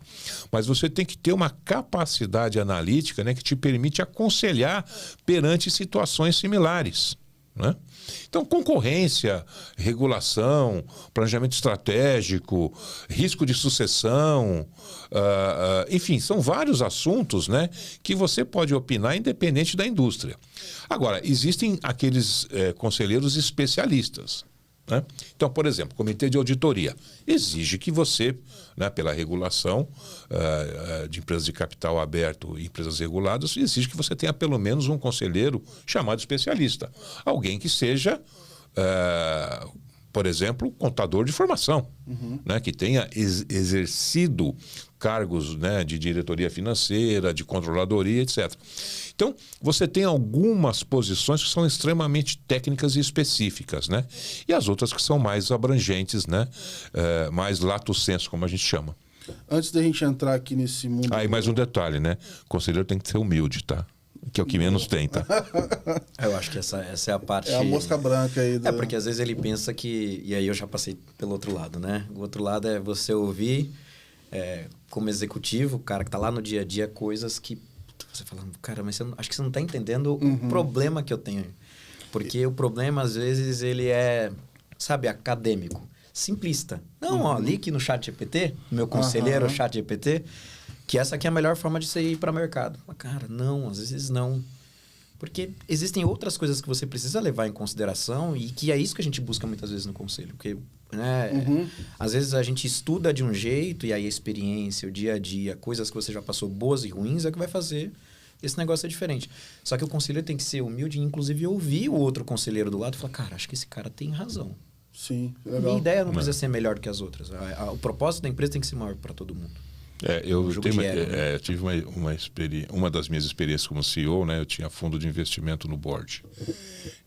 Mas você tem que ter uma capacidade analítica, né, que te permite aconselhar perante situações similares, né? Então, concorrência, regulação, planejamento estratégico, risco de sucessão, enfim, são vários assuntos, né, que você pode opinar independente da indústria. Agora, existem aqueles conselheiros especialistas, né? Então, por exemplo, comitê de auditoria exige que você, né, pela regulação de empresas de capital aberto e empresas reguladas, exige que você tenha pelo menos um conselheiro chamado especialista. Alguém que seja, por exemplo, contador de formação, né, que tenha exercido cargos, né, de diretoria financeira, de controladoria, etc. Então, você tem algumas posições que são extremamente técnicas e específicas, né? E as outras que são mais abrangentes, né? Mais lato sensu, como a gente chama. Antes da gente entrar aqui nesse mundo... E mais um detalhe, né? O conselheiro tem que ser humilde, tá? Que é o que menos tem, tá? Eu acho que essa é a parte... É a mosca branca aí. Porque às vezes ele pensa que... E aí eu já passei pelo outro lado, né? O outro lado é você ouvir... como executivo, o cara que tá lá no dia a dia, coisas que você fala, cara, mas acho que você não tá entendendo o problema que eu tenho. Porque o problema, às vezes, ele é, sabe, acadêmico, simplista. Não, ó, li aqui no ChatGPT, meu conselheiro ChatGPT, que essa aqui é a melhor forma de você ir para o mercado. Mas, cara, não, às vezes não. Porque existem outras coisas que você precisa levar em consideração e que é isso que a gente busca muitas vezes no conselho. Porque, né, às vezes a gente estuda de um jeito e aí a experiência, o dia a dia, coisas que você já passou boas e ruins é que vai fazer esse negócio é diferente. Só que o conselheiro tem que ser humilde e inclusive ouvir o outro conselheiro do lado e falar, cara, acho que esse cara tem razão. Sim, legal. Minha ideia não precisa ser melhor do que as outras. O propósito da empresa tem que ser maior para todo mundo. Eu tive uma das minhas experiências como CEO, né? Eu tinha fundo de investimento no board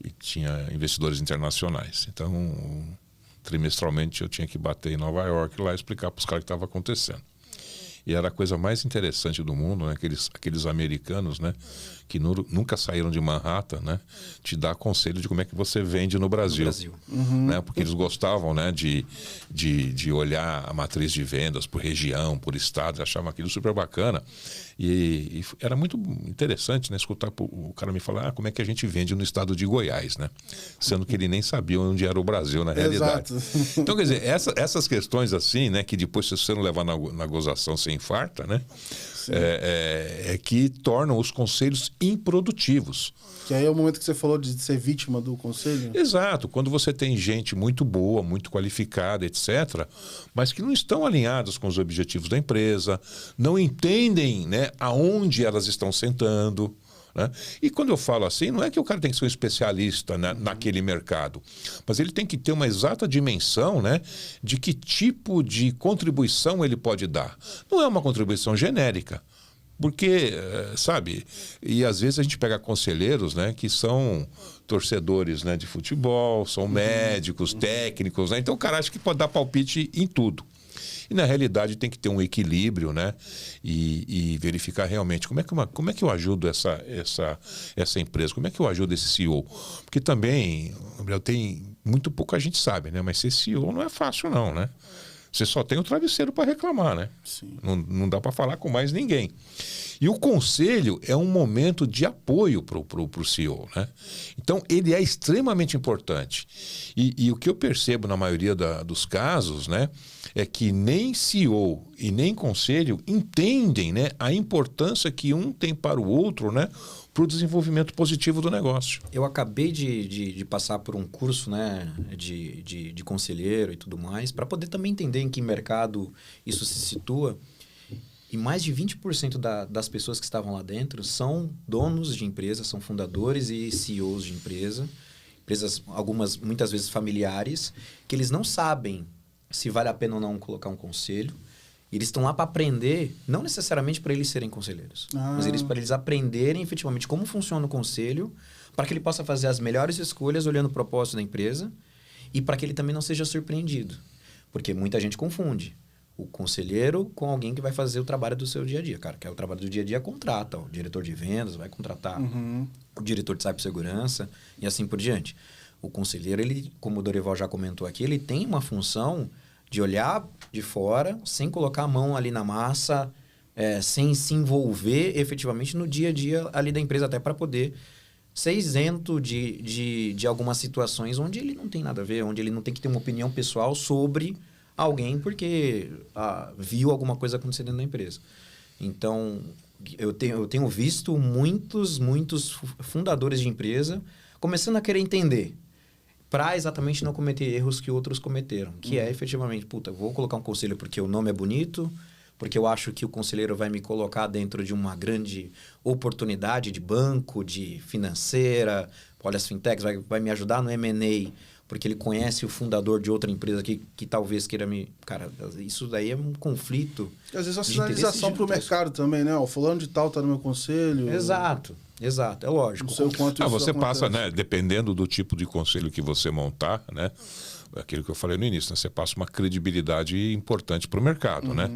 e tinha investidores internacionais. Então, trimestralmente eu tinha que bater em Nova York lá e explicar para os caras o que estava acontecendo. E era a coisa mais interessante do mundo, né? Aqueles americanos, né? Que nunca saíram de Manhattan, né? Te dar conselho de como é que você vende no Brasil. Né? Porque eles gostavam, né? de olhar a matriz de vendas por região, por estado, achavam aquilo super bacana. E era muito interessante, né? Escutar o cara me falar como é que a gente vende no estado de Goiás, né? Sendo que ele nem sabia onde era o Brasil na realidade. Exato. Então, quer dizer, essas questões assim, né? Que depois, se você não levar na gozação, você infarta, né? Que tornam os conselhos improdutivos. Que aí é o momento que você falou de ser vítima do conselho? Exato. Quando você tem gente muito boa, muito qualificada, etc., mas que não estão alinhadas com os objetivos da empresa, não entendem, né, aonde elas estão sentando. Né? E quando eu falo assim, não é que o cara tem que ser um especialista, né, naquele mercado, mas ele tem que ter uma exata dimensão, né, de que tipo de contribuição ele pode dar. Não é uma contribuição genérica. Porque, sabe, e às vezes a gente pega conselheiros, né, que são torcedores, né, de futebol, são médicos, técnicos, né? Então o cara acha que pode dar palpite em tudo. E, na realidade, tem que ter um equilíbrio, né? E verificar realmente como é que eu ajudo essa empresa, como é que eu ajudo esse CEO. Porque também, Gabriel, tem muito pouca gente sabe, né? Mas ser CEO não é fácil, não, né? Você só tem o travesseiro para reclamar, né? Sim. Não dá para falar com mais ninguém. E o conselho é um momento de apoio para o CEO, né? Então, ele é extremamente importante. E o que eu percebo na maioria dos casos, né, é que nem CEO e nem conselho entendem, né, a importância que um tem para o outro, né, para o desenvolvimento positivo do negócio. Eu acabei de passar por um curso, né, de conselheiro e tudo mais, para poder também entender em que mercado isso se situa. E mais de 20% das pessoas que estavam lá dentro são donos de empresas, são fundadores e CEOs de empresas, algumas muitas vezes familiares, que eles não sabem se vale a pena ou não colocar um conselho. Eles estão lá para aprender, não necessariamente para eles serem conselheiros, mas para eles aprenderem efetivamente como funciona o conselho, para que ele possa fazer as melhores escolhas olhando o propósito da empresa e para que ele também não seja surpreendido. Porque muita gente confunde o conselheiro com alguém que vai fazer o trabalho do seu dia a dia. Cara, que é o trabalho do dia a dia, contrata o diretor de vendas, vai contratar o diretor de cibersegurança e assim por diante. O conselheiro, ele, como o Dorival já comentou aqui, ele tem uma função de olhar de fora, sem colocar a mão ali na massa, sem se envolver efetivamente no dia a dia ali da empresa, até para poder ser isento de algumas situações onde ele não tem nada a ver, onde ele não tem que ter uma opinião pessoal sobre alguém porque viu alguma coisa acontecer dentro da empresa. Então, eu tenho visto muitos fundadores de empresa começando a querer entender para exatamente não cometer erros que outros cometeram. Que é efetivamente, vou colocar um conselho porque o nome é bonito, porque eu acho que o conselheiro vai me colocar dentro de uma grande oportunidade de banco, de financeira, olha as fintechs, vai me ajudar no M&A, porque ele conhece o fundador de outra empresa que talvez queira me... Cara, isso daí é um conflito. E às vezes a sinalização para o mercado também, né? O fulano de tal está no meu conselho. Exato, é lógico. Não sei o quanto isso você passa, acontece. né? Dependendo do tipo de conselho que você montar, né? Aquilo que eu falei no início, né? Você passa uma credibilidade importante para o mercado, né?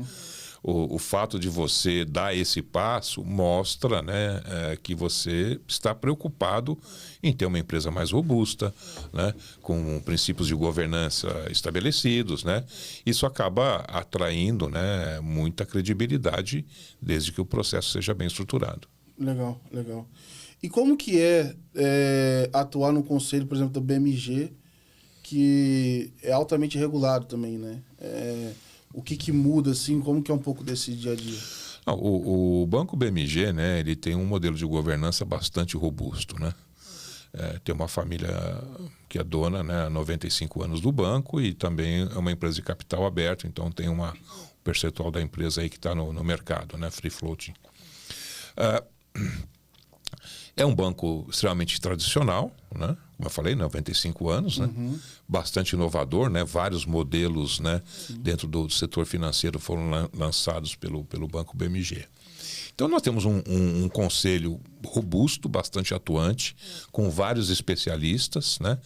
O fato de você dar esse passo mostra, né, que você está preocupado em ter uma empresa mais robusta, né, com princípios de governança estabelecidos, né? Isso acaba atraindo, né, muita credibilidade desde que o processo seja bem estruturado. Legal. E como que é atuar no conselho, por exemplo, da BMG, que é altamente regulado também, né? O que muda, assim, como que é um pouco desse dia a dia? O Banco BMG, né, ele tem um modelo de governança bastante robusto, né? Tem uma família que é dona, né, há 95 anos do banco e também é uma empresa de capital aberto, então tem um percentual da empresa aí que está no mercado, né, free floating. É um banco extremamente tradicional, né? Como eu falei, 95 anos, né? Bastante inovador, né? Vários modelos, né, dentro do setor financeiro foram lançados pelo Banco BMG. Então nós temos um conselho robusto, bastante atuante, com vários especialistas, né?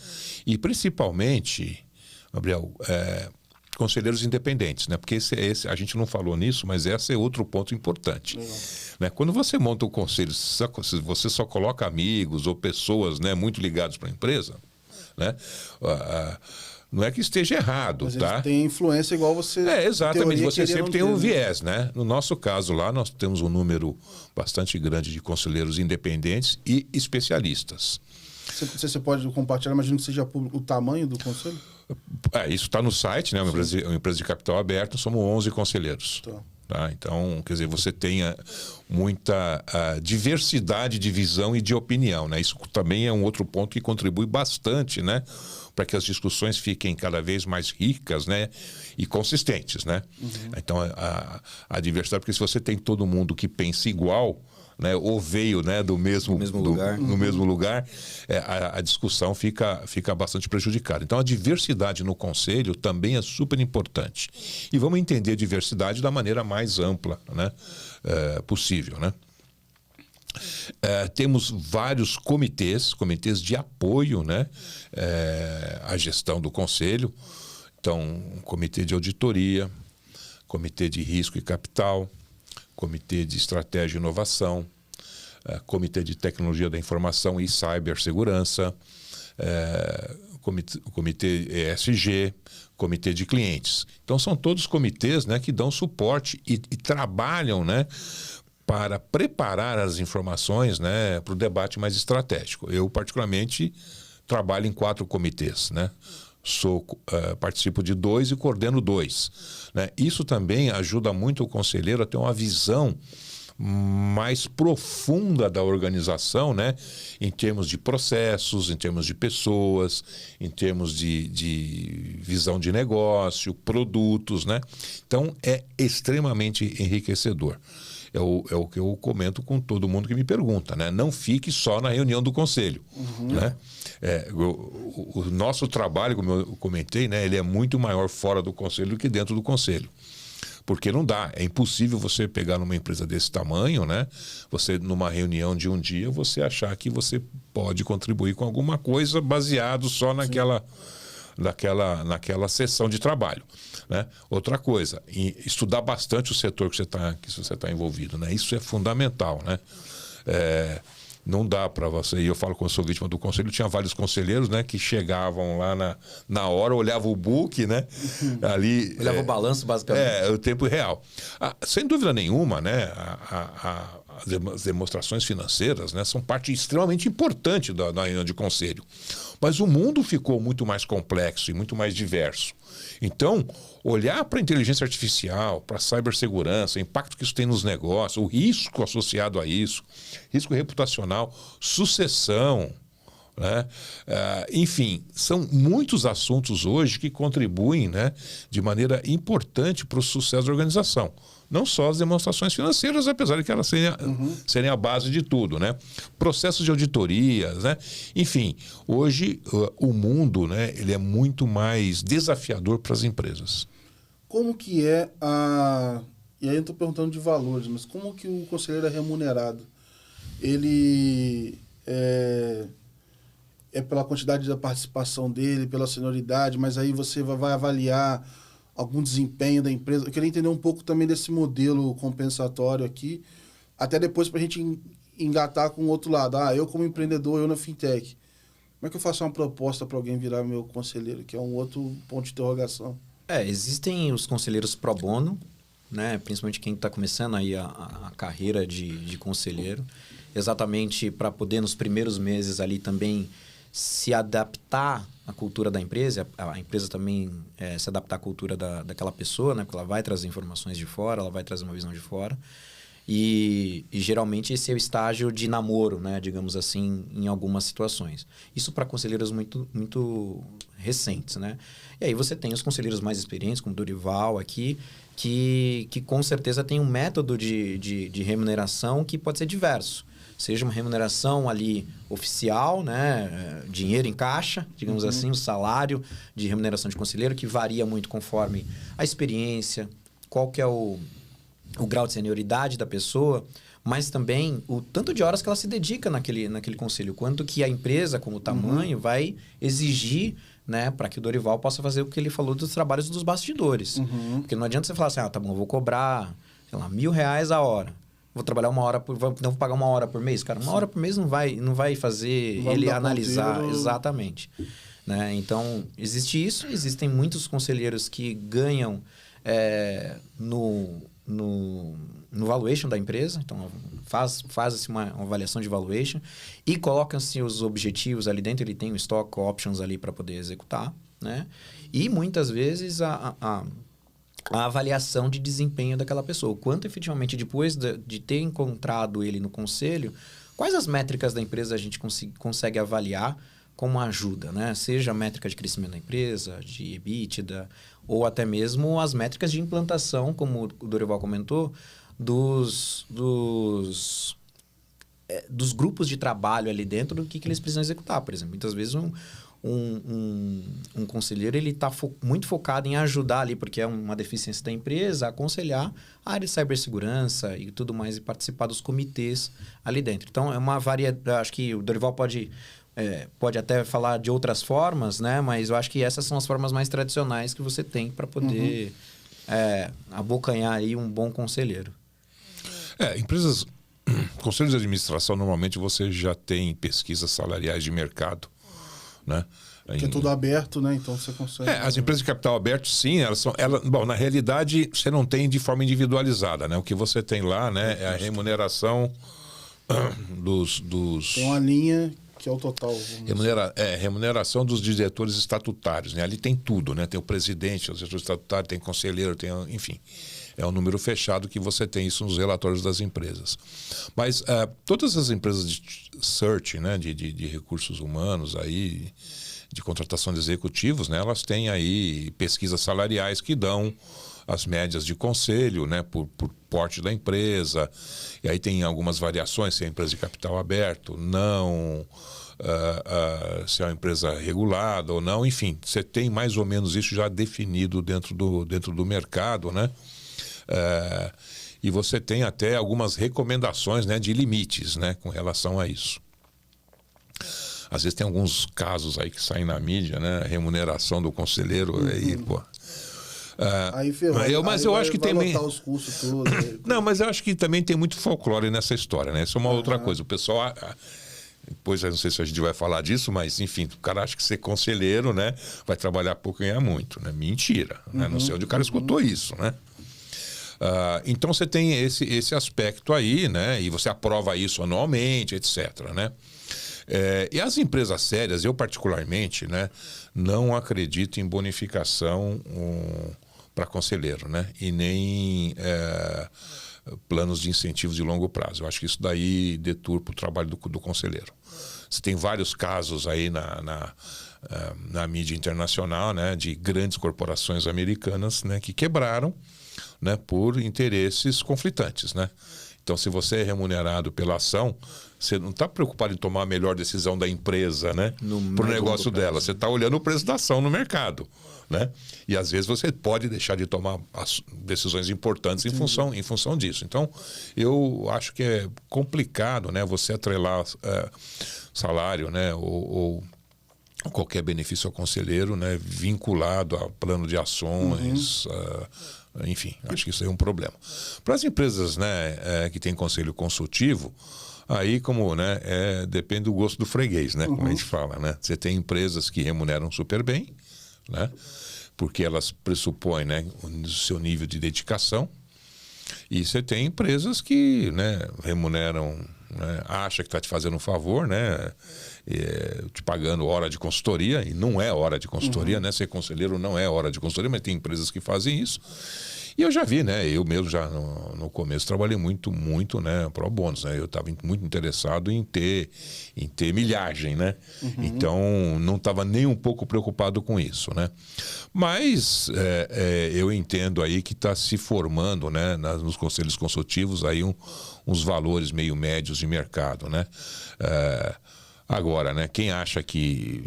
E principalmente, Gabriel, conselheiros independentes, né? Porque a gente não falou nisso, mas esse é outro ponto importante. Né? Quando você monta o conselho, se você só coloca amigos ou pessoas, né, muito ligados para a empresa, né? Não é que esteja errado, mas tá? Tem influência igual você... Exatamente, você sempre tem um né? viés, né? No nosso caso lá, nós temos um número bastante grande de conselheiros independentes e especialistas. Você pode compartilhar, imagino que seja público, o tamanho do conselho? Isso está no site, né? Uma empresa de capital aberto, somos 11 conselheiros. Tá? Então, quer dizer, você tenha muita diversidade de visão e de opinião, né? Isso também é um outro ponto que contribui bastante, né, para que as discussões fiquem cada vez mais ricas, né, e consistentes, né? Então, a diversidade, porque se você tem todo mundo que pensa igual, né, ou veio, né, do mesmo lugar, no mesmo lugar, a discussão fica bastante prejudicada. Então, a diversidade no conselho também é super importante. E vamos entender diversidade da maneira mais ampla, né, possível, né? Temos vários comitês de apoio, né, à gestão do conselho. Então, um comitê de auditoria, comitê de risco e capital, comitê de estratégia e inovação, comitê de tecnologia da informação e cibersegurança, comitê ESG, comitê de clientes. Então, são todos comitês, né, que dão suporte e trabalham, né, para preparar as informações, né, para o debate mais estratégico. Eu, particularmente, trabalho em 4 comitês, né? Participo de 2 e coordeno 2. Né? Isso também ajuda muito o conselheiro a ter uma visão mais profunda da organização, né? Em termos de processos, em termos de pessoas, em termos de visão de negócio, produtos, né? Então, é extremamente enriquecedor. É o que eu comento com todo mundo que me pergunta, né? Não fique só na reunião do conselho, né? O nosso trabalho, como eu comentei, né? Ele é muito maior fora do conselho do que dentro do conselho. Porque não dá, é impossível você pegar numa empresa desse tamanho, né? Você, numa reunião de um dia, você achar que você pode contribuir com alguma coisa baseado só naquela sessão de trabalho, né? Outra coisa, estudar bastante o setor que você tá envolvido, né? Isso é fundamental, né? Não dá para você, e eu falo que eu sou vítima do conselho, tinha vários conselheiros, né, que chegavam lá na hora, olhavam o book, né, ali... Olhava o balanço, basicamente. O tempo real. Sem dúvida nenhuma, né, as demonstrações financeiras, né, são parte extremamente importante da reunião de conselho. Mas o mundo ficou muito mais complexo e muito mais diverso. Então, olhar para a inteligência artificial, para a cibersegurança, o impacto que isso tem nos negócios, o risco associado a isso, risco reputacional, sucessão, né? Enfim, são muitos assuntos hoje que contribuem, né, de maneira importante para o sucesso da organização. Não só as demonstrações financeiras, apesar de que elas serem a base de tudo, né? Processos de auditorias, né? Enfim, hoje o mundo, né, ele é muito mais desafiador para as empresas. Como que é a... E aí eu estou perguntando de valores, mas como que o conselheiro é remunerado? Ele é pela quantidade da participação dele, pela senioridade, mas aí você vai avaliar algum desempenho da empresa. Eu queria entender um pouco também desse modelo compensatório aqui, até depois para a gente engatar com o outro lado. Eu como empreendedor, eu na fintech, como é que eu faço uma proposta para alguém virar meu conselheiro? Que é um outro ponto de interrogação. Existem os conselheiros pro bono, né? Principalmente quem está começando aí a carreira de conselheiro, exatamente para poder nos primeiros meses ali também se adaptar à cultura da empresa, a empresa também se adaptar à cultura daquela pessoa, né? Porque ela vai trazer informações de fora, ela vai trazer uma visão de fora. E geralmente esse é o estágio de namoro, né? Digamos assim, em algumas situações. Isso para conselheiros muito, muito recentes, né? E aí você tem os conselheiros mais experientes, como o Dorival aqui, que com certeza tem um método de remuneração que pode ser diverso. Seja uma remuneração ali oficial, né? Dinheiro em caixa, digamos assim, o salário de remuneração de conselheiro, que varia muito conforme a experiência, qual que é o grau de senioridade da pessoa, mas também o tanto de horas que ela se dedica naquele conselho, quanto que a empresa, como tamanho, vai exigir, né, para que o Dorival possa fazer o que ele falou dos trabalhos dos bastidores. Porque não adianta você falar assim, tá bom, eu vou cobrar, sei lá, R$1.000 a hora. Vou trabalhar vou pagar 1 hora por mês? Cara, 1 hora por mês não vai fazer ele analisar ponteiro. Exatamente. Né? Então, existe isso. Existem muitos conselheiros que ganham no valuation da empresa. Então, faz-se uma avaliação de valuation e colocam-se os objetivos ali dentro. Ele tem o stock options ali para poder executar. Né? E, muitas vezes, a avaliação de desempenho daquela pessoa. O quanto efetivamente, depois de ter encontrado ele no conselho, quais as métricas da empresa a gente consegue avaliar como ajuda, né? Seja a métrica de crescimento da empresa, de EBITDA, ou até mesmo as métricas de implantação, como o Dorival comentou, dos grupos de trabalho ali dentro, do que eles precisam executar. Por exemplo, muitas vezes um conselheiro ele está muito focado em ajudar ali, porque é uma deficiência da empresa, aconselhar a área de cibersegurança e tudo mais, e participar dos comitês ali dentro. Então, é uma variedade. Acho que o Dorival pode até falar de outras formas, né? Mas eu acho que essas são as formas mais tradicionais que você tem para poder abocanhar aí um bom conselheiro. Empresas, conselhos de administração, normalmente você já tem pesquisas salariais de mercado, né? Que é tudo aberto, né? Então você consegue... As empresas de capital aberto, sim, bom, na realidade, você não tem de forma individualizada, né? O que você tem lá, né, é a remuneração dos... Tem uma linha que é o total. Remuneração dos diretores estatutários, né? Ali tem tudo, né? Tem o presidente, o diretor estatutário, tem conselheiro, enfim. É um número fechado que você tem isso nos relatórios das empresas. Mas todas as empresas de search, né, de recursos humanos, aí, de contratação de executivos, né, elas têm aí pesquisas salariais que dão as médias de conselho, né, por porte da empresa. E aí tem algumas variações, se é empresa de capital aberto, não, se é uma empresa regulada ou não. Enfim, você tem mais ou menos isso já definido dentro do mercado, né? E você tem até algumas recomendações, né, de limites, né, com relação a isso. Às vezes tem alguns casos aí que saem na mídia, né, remuneração do conselheiro, aí, pô. Aí ferrou. Mas eu acho que também... os cursos todos. Não, mas eu acho que também tem muito folclore nessa história, né? Isso é uma outra coisa. O pessoal... Depois, eu não sei se a gente vai falar disso, mas, enfim, o cara acha que ser conselheiro, né, vai trabalhar pouco e ganhar muito, né? Mentira, né? Não sei onde o cara escutou isso, né? Então você tem esse aspecto aí, né? E você aprova isso anualmente, etc., né? E as empresas sérias, eu particularmente, né, não acredito em bonificação para conselheiro, né? E nem planos de incentivos de longo prazo. Eu acho que isso daí deturpa o trabalho do conselheiro. Você tem vários casos aí na mídia internacional, né, de grandes corporações americanas, né, que quebraram, né, por interesses conflitantes, né? Então, se você é remunerado pela ação, você não está preocupado em tomar a melhor decisão da empresa, né, para o negócio dela. Você está olhando o preço da ação no mercado, né? E às vezes você pode deixar de tomar as decisões importantes em função disso. Então, eu acho que é complicado, né, você atrelar salário, né, ou qualquer benefício ao conselheiro, né, vinculado a plano de ações. Enfim, acho que isso aí é um problema. Para as empresas, né, que têm conselho consultivo, aí como, né, depende do gosto do freguês, né, como a gente fala, né? Você tem empresas que remuneram super bem, né, porque elas pressupõem, né, o seu nível de dedicação, e você tem empresas que, né, remuneram, né, acha que está te fazendo um favor, né, te pagando hora de consultoria, e não é hora de consultoria, né? Ser conselheiro não é hora de consultoria, mas tem empresas que fazem isso. E eu já vi, né? Eu mesmo já no começo trabalhei muito, né, pro bônus, né? Eu estava muito interessado em ter milhagem, né? Então não estava nem um pouco preocupado com isso, né? Mas eu entendo aí que está se formando, né, nos conselhos consultivos aí uns valores meio médios de mercado, né? Agora, né, quem acha que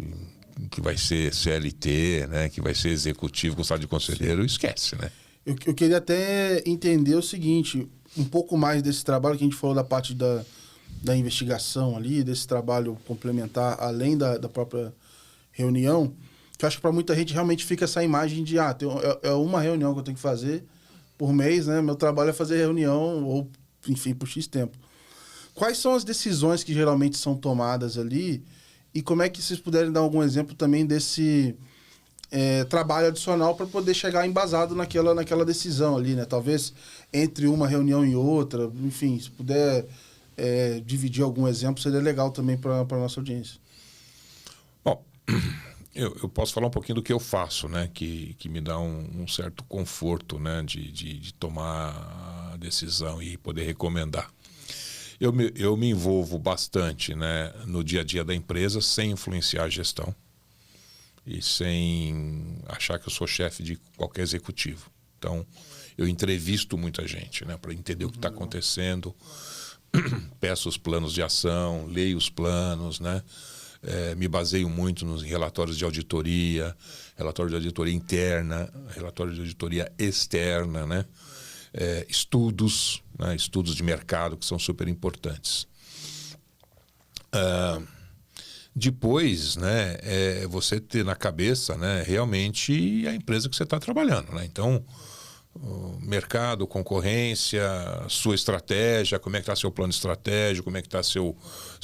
vai ser CLT, né, que vai ser executivo com salário de conselheiro, esquece, né? Eu queria até entender o seguinte, um pouco mais desse trabalho que a gente falou da parte da investigação ali, desse trabalho complementar, além da própria reunião, que eu acho que para muita gente realmente fica essa imagem de, é uma reunião que eu tenho que fazer por mês, né? Meu trabalho é fazer reunião, ou, enfim, por X tempo. Quais são as decisões que geralmente são tomadas ali e como é que vocês puderem dar algum exemplo também desse trabalho adicional para poder chegar embasado naquela decisão ali, né? Talvez entre uma reunião e outra, enfim, se puder dividir algum exemplo, seria legal também para a nossa audiência. Bom, eu posso falar um pouquinho do que eu faço, né? Que me dá um certo conforto, né? De tomar a decisão e poder recomendar. Eu me envolvo bastante, né, no dia a dia da empresa sem influenciar a gestão e sem achar que eu sou chefe de qualquer executivo. Então, eu entrevisto muita gente, né, para entender o que está acontecendo, peço os planos de ação, leio os planos, né, me baseio muito nos relatórios de auditoria, relatório de auditoria interna, relatório de auditoria externa, né, estudos, né, estudos de mercado que são super importantes. Depois, né, você ter na cabeça, né, realmente a empresa que você está trabalhando, né? Então, o mercado, concorrência, sua estratégia, como é que está seu plano estratégico, como é que está seu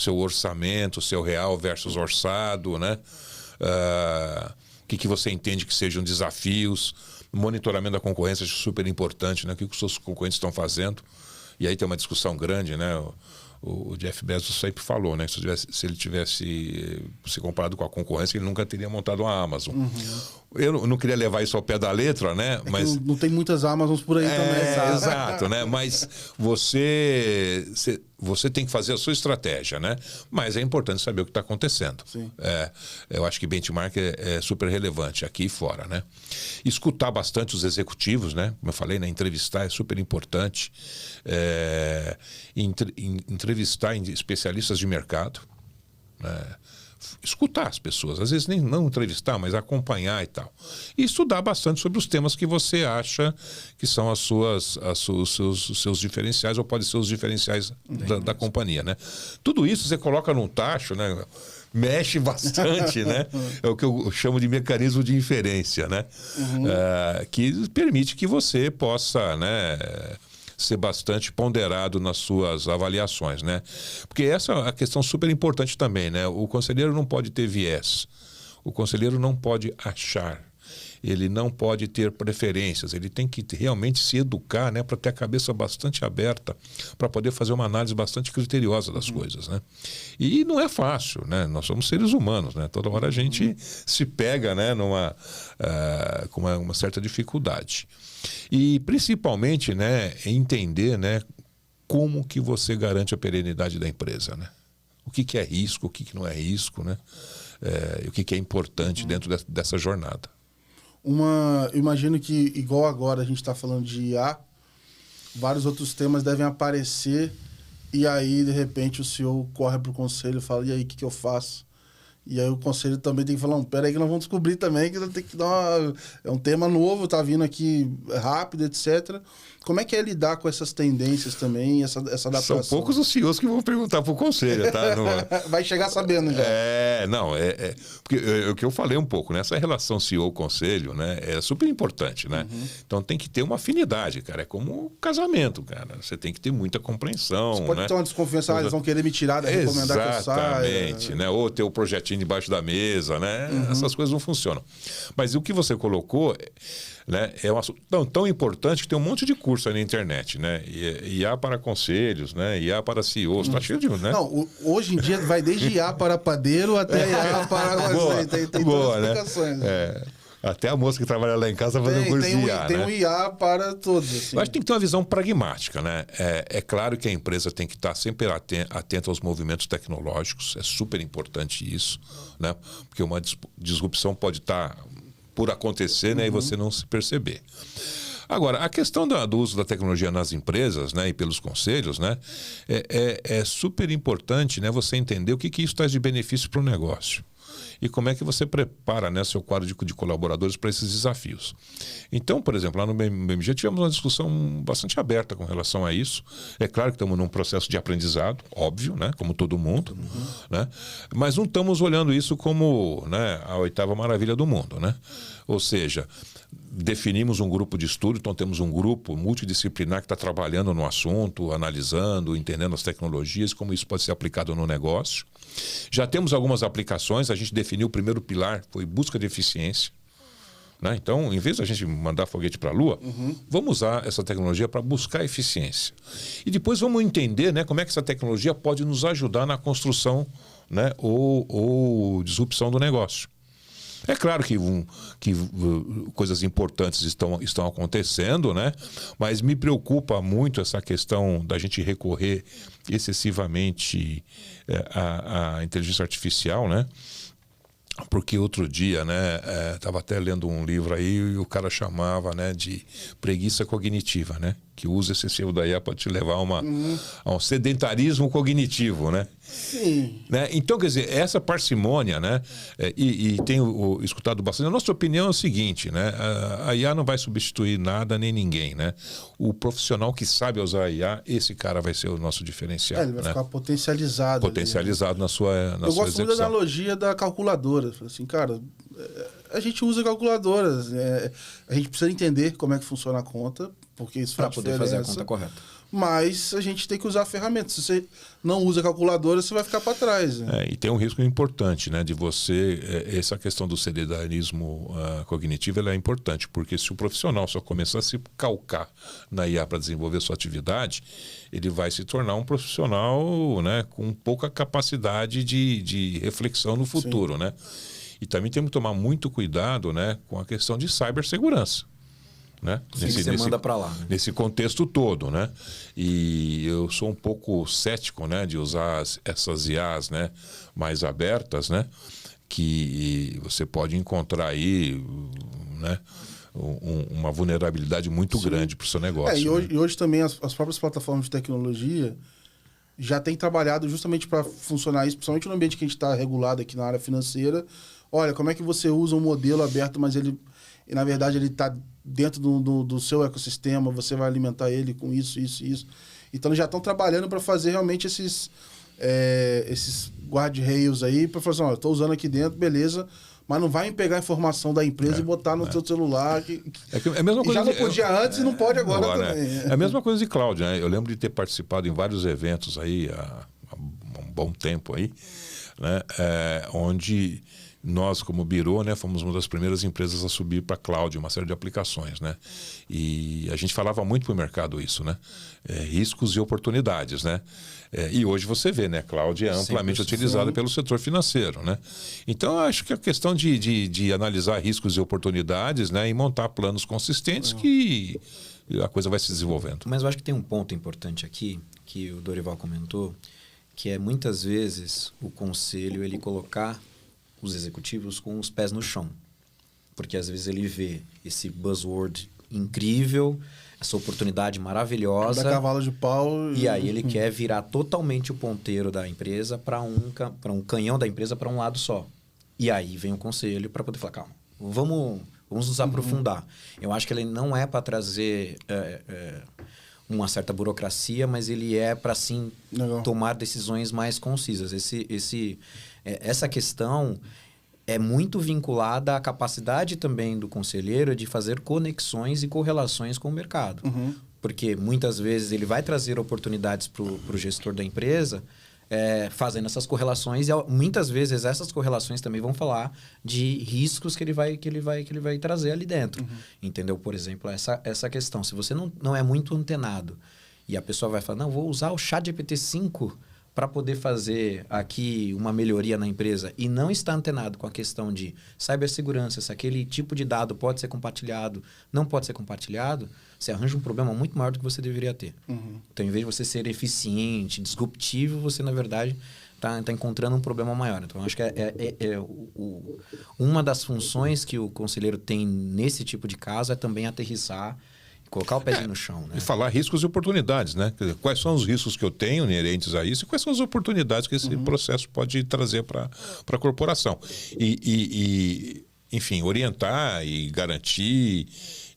orçamento, seu real versus orçado, né? O que você entende que sejam desafios, monitoramento da concorrência é super importante, né? O que os seus concorrentes estão fazendo. E aí tem uma discussão grande, né? O Jeff Bezos sempre falou, né? Se ele tivesse se comparado com a concorrência, ele nunca teria montado uma Amazon. Eu não queria levar isso ao pé da letra, né? Mas não tem muitas Amazons por aí também. Exato, né? Mas você tem que fazer a sua estratégia, né? Mas é importante saber o que está acontecendo. Sim. Eu acho que benchmark é super relevante aqui e fora, né? Escutar bastante os executivos, né? Como eu falei, né? Entrevistar é super importante. Entrevistar especialistas de mercado, né? Escutar as pessoas, às vezes nem não entrevistar, mas acompanhar e tal. E estudar bastante sobre os temas que você acha que são os seus diferenciais, ou podem ser os diferenciais da companhia, né? Tudo isso você coloca num tacho, né? Mexe bastante, né? É o que eu chamo de mecanismo de inferência, né? Que permite que você possa, né, ser bastante ponderado nas suas avaliações, né? Porque essa é a questão super importante também, né? O conselheiro não pode ter viés. O conselheiro não pode achar. Ele não pode ter preferências. Ele tem que realmente se educar, né, para ter a cabeça bastante aberta, para poder fazer uma análise bastante criteriosa das coisas, né? E não é fácil, né? Nós somos seres humanos, né? Toda hora a gente se pega, né, com uma certa dificuldade. E principalmente, né, entender, né, como que você garante a perenidade da empresa, né? O que é risco, o que não é risco, né? O que é importante dentro dessa jornada. Imagino que, igual agora a gente está falando de IA, vários outros temas devem aparecer e aí, de repente, o CEO corre para o conselho e fala, e aí, o que eu faço? E aí o conselho também tem que falar, peraí que nós vamos descobrir também que tem que dar é um tema novo, tá vindo aqui rápido, etc. Como é que é lidar com essas tendências também, essa adaptação? São poucos os CEOs que vão perguntar pro conselho, tá? Vai chegar sabendo já. Porque o que eu falei um pouco, né? Essa relação CEO-conselho, né? É super importante, né? Então tem que ter uma afinidade, cara. É como um casamento, cara. Você tem que ter muita compreensão, você pode ter uma desconfiança, eles vão querer me tirar, recomendar que eu saia. Exatamente, né? Ou ter o projetinho debaixo da mesa, né? Essas coisas não funcionam. Mas o que você colocou, né, é um assunto tão importante que tem um monte de curso aí na internet, né? IA para conselhos, né? IA para CEOs, tá cheio de, né? Não, hoje em dia vai desde IA para padeiro até IA para... tem boa, todas as explicações. Né? Até a moça que trabalha lá em casa fazendo curso de IA, tem né? um IA para todos. Assim. Eu acho que tem que ter uma visão pragmática, né? É claro que a empresa tem que estar sempre atenta aos movimentos tecnológicos, é super importante isso, né? Porque uma disrupção pode estar por acontecer, né? E você não se perceber. Agora, a questão do uso da tecnologia nas empresas, né, e pelos conselhos, né, é super importante, né, você entender o que isso traz de benefício para o negócio. E como é que você prepara, né, seu quadro de colaboradores para esses desafios. Então, por exemplo, lá no BMG tivemos uma discussão bastante aberta com relação a isso. É claro que estamos num processo de aprendizado, óbvio, né, como todo mundo, né, mas não estamos olhando isso como, né, a oitava maravilha do mundo, né? Ou seja, definimos um grupo de estudo, então temos um grupo multidisciplinar que está trabalhando no assunto, analisando, entendendo as tecnologias, como isso pode ser aplicado no negócio. Já temos algumas aplicações, a gente definiu o primeiro pilar, foi busca de eficiência. Né? Então, em vez de a gente mandar foguete para a Lua, vamos usar essa tecnologia para buscar eficiência. E depois vamos entender, né, como é que essa tecnologia pode nos ajudar na construção, né, ou disrupção do negócio. É claro que coisas importantes estão acontecendo, né? Mas me preocupa muito essa questão da gente recorrer excessivamente à inteligência artificial, né? Porque outro dia, né, estava até lendo um livro aí e o cara chamava, né, de preguiça cognitiva, né? Que o uso excessivo da IA pode te levar a um sedentarismo cognitivo, né? Sim. Né? Então, quer dizer, essa parcimônia, né? E tenho escutado bastante. A nossa opinião é o seguinte, né? A IA não vai substituir nada nem ninguém, né? O profissional que sabe usar a IA, esse cara vai ser o nosso diferencial. Ele vai ficar potencializado. Potencializado ali, né? na sua Eu gosto muito da execução. analogia da calculadora. Assim, cara, A gente usa calculadoras. A gente precisa entender como é que funciona a conta, porque isso para poder fazer a conta correta. Mas a gente tem que usar a ferramenta. Se você não usa calculadora, você vai ficar para trás. Né? E tem um risco importante, né, de você... essa questão do sedentarismo cognitivo ela é importante, porque se o profissional só começar a se calcar na IA para desenvolver sua atividade, ele vai se tornar um profissional, né, com pouca capacidade de reflexão no futuro. Né? E também temos que tomar muito cuidado, né, com a questão de cibersegurança. Né? Manda para lá, né? Nesse contexto todo, né? E eu sou um pouco cético, né, de usar essas IAs, né, mais abertas, né, que você pode encontrar aí, né, uma vulnerabilidade muito grande para o seu negócio. E hoje também as próprias plataformas de tecnologia já têm trabalhado justamente para funcionar isso, principalmente no ambiente que a gente está regulado aqui na área financeira. Olha, como é que você usa um modelo aberto, mas ele, na verdade, ele está dentro do seu ecossistema, você vai alimentar ele com isso. Então, eles já estão trabalhando para fazer realmente esses guardrails aí, para falar assim, ó, eu estou usando aqui dentro, beleza, mas não vai pegar a informação da empresa e botar no seu celular. É a mesma coisa já não podia antes e não pode agora também. É a mesma coisa de cloud, né? Eu lembro de ter participado em vários eventos aí há um bom tempo aí, né? Onde nós, como Birô, né, fomos uma das primeiras empresas a subir para cloud, uma série de aplicações, né? E a gente falava muito para o mercado isso, né? Riscos e oportunidades, né? E hoje você vê, né? Cloud é amplamente utilizada pelo setor financeiro, né? Então, eu acho que a questão de analisar riscos e oportunidades, né, e montar planos consistentes que a coisa vai se desenvolvendo. Mas eu acho que tem um ponto importante aqui, que o Dorival comentou, que é muitas vezes o conselho ele colocar os executivos com os pés no chão. Porque às vezes ele vê esse buzzword incrível, essa oportunidade maravilhosa. Da cavalo de pau. E aí ele quer virar totalmente o ponteiro da empresa para um canhão da empresa para um lado só. E aí vem o conselho para poder falar, calma, vamos nos aprofundar. Eu acho que ele não é para trazer uma certa burocracia, mas ele é para, sim, tomar decisões mais concisas. Essa questão é muito vinculada à capacidade também do conselheiro de fazer conexões e correlações com o mercado. Porque muitas vezes ele vai trazer oportunidades para o gestor da empresa, fazendo essas correlações, e muitas vezes essas correlações também vão falar de riscos que ele vai trazer ali dentro. Entendeu? Por exemplo, essa questão. Se você não é muito antenado e a pessoa vai falar, não, vou usar o ChatGPT-5 para poder fazer aqui uma melhoria na empresa e não está antenado com a questão de cibersegurança, se aquele tipo de dado pode ser compartilhado, não pode ser compartilhado, você arranja um problema muito maior do que você deveria ter. Então, em vez de você ser eficiente, disruptivo, você, na verdade, está encontrando um problema maior. Então, acho que uma das funções que o conselheiro tem nesse tipo de caso é também aterrissar, colocar o pezinho no chão, né? E falar riscos e oportunidades, né? Quer dizer, quais são os riscos que eu tenho inerentes a isso e quais são as oportunidades que esse processo pode trazer para a corporação. Enfim, orientar e garantir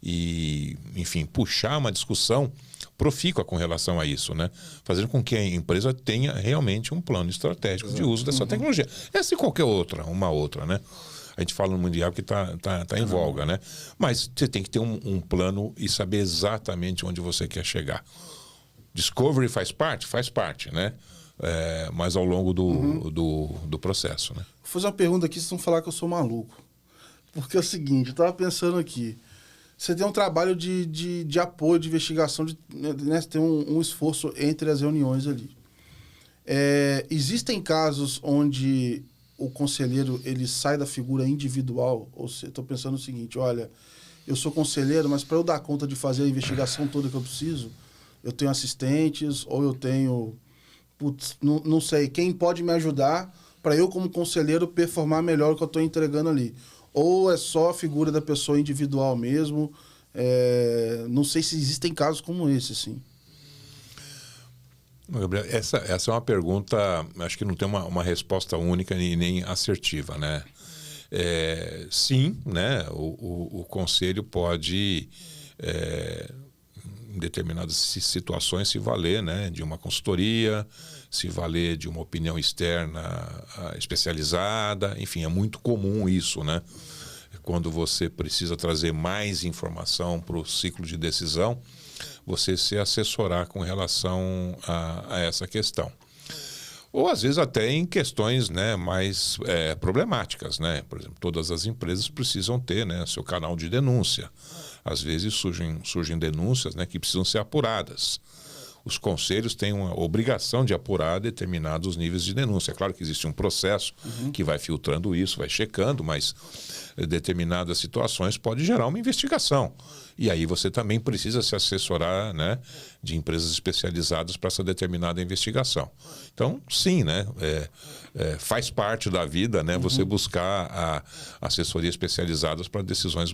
e, enfim, puxar uma discussão profícua com relação a isso, né? Fazer com que a empresa tenha realmente um plano estratégico de uso dessa tecnologia. Essa e qualquer outra, uma outra, né? A gente fala no mundial que está em voga, né? Mas você tem que ter um plano e saber exatamente onde você quer chegar. Discovery faz parte, né? Mas ao longo do processo, né? Vou fazer uma pergunta aqui, vocês vão falar que eu sou maluco. Porque é o seguinte, eu estava pensando aqui. Você tem um trabalho de apoio, de investigação, né? Você tem um esforço entre as reuniões ali. Existem casos onde o conselheiro ele sai da figura individual, ou seja, estou pensando o seguinte, olha, eu sou conselheiro, mas para eu dar conta de fazer a investigação toda que eu preciso, eu tenho assistentes, ou eu tenho, não sei, quem pode me ajudar para eu como conselheiro performar melhor o que eu estou entregando ali. Ou é só a figura da pessoa individual mesmo, não sei se existem casos como esse, assim. Gabriel, essa é uma pergunta, acho que não tem uma resposta única e nem assertiva, né? Sim, né? O conselho pode, em determinadas situações, se valer, né, de uma consultoria, se valer de uma opinião externa especializada, enfim, é muito comum isso, né? quando você precisa trazer mais informação para o ciclo de decisão, você se assessorar com relação a essa questão. Ou às vezes até em questões, né, mais problemáticas, né? Por exemplo, todas as empresas precisam ter, né, seu canal de denúncia. Às vezes surgem denúncias, né, que precisam ser apuradas. Os conselhos têm uma obrigação de apurar determinados níveis de denúncia. É claro que existe um processo que vai filtrando isso, vai checando, mas determinadas situações pode gerar uma investigação. E aí você também precisa se assessorar, né, de empresas especializadas para essa determinada investigação. Então, sim, né, faz parte da vida, né, você buscar a assessoria especializadas para decisões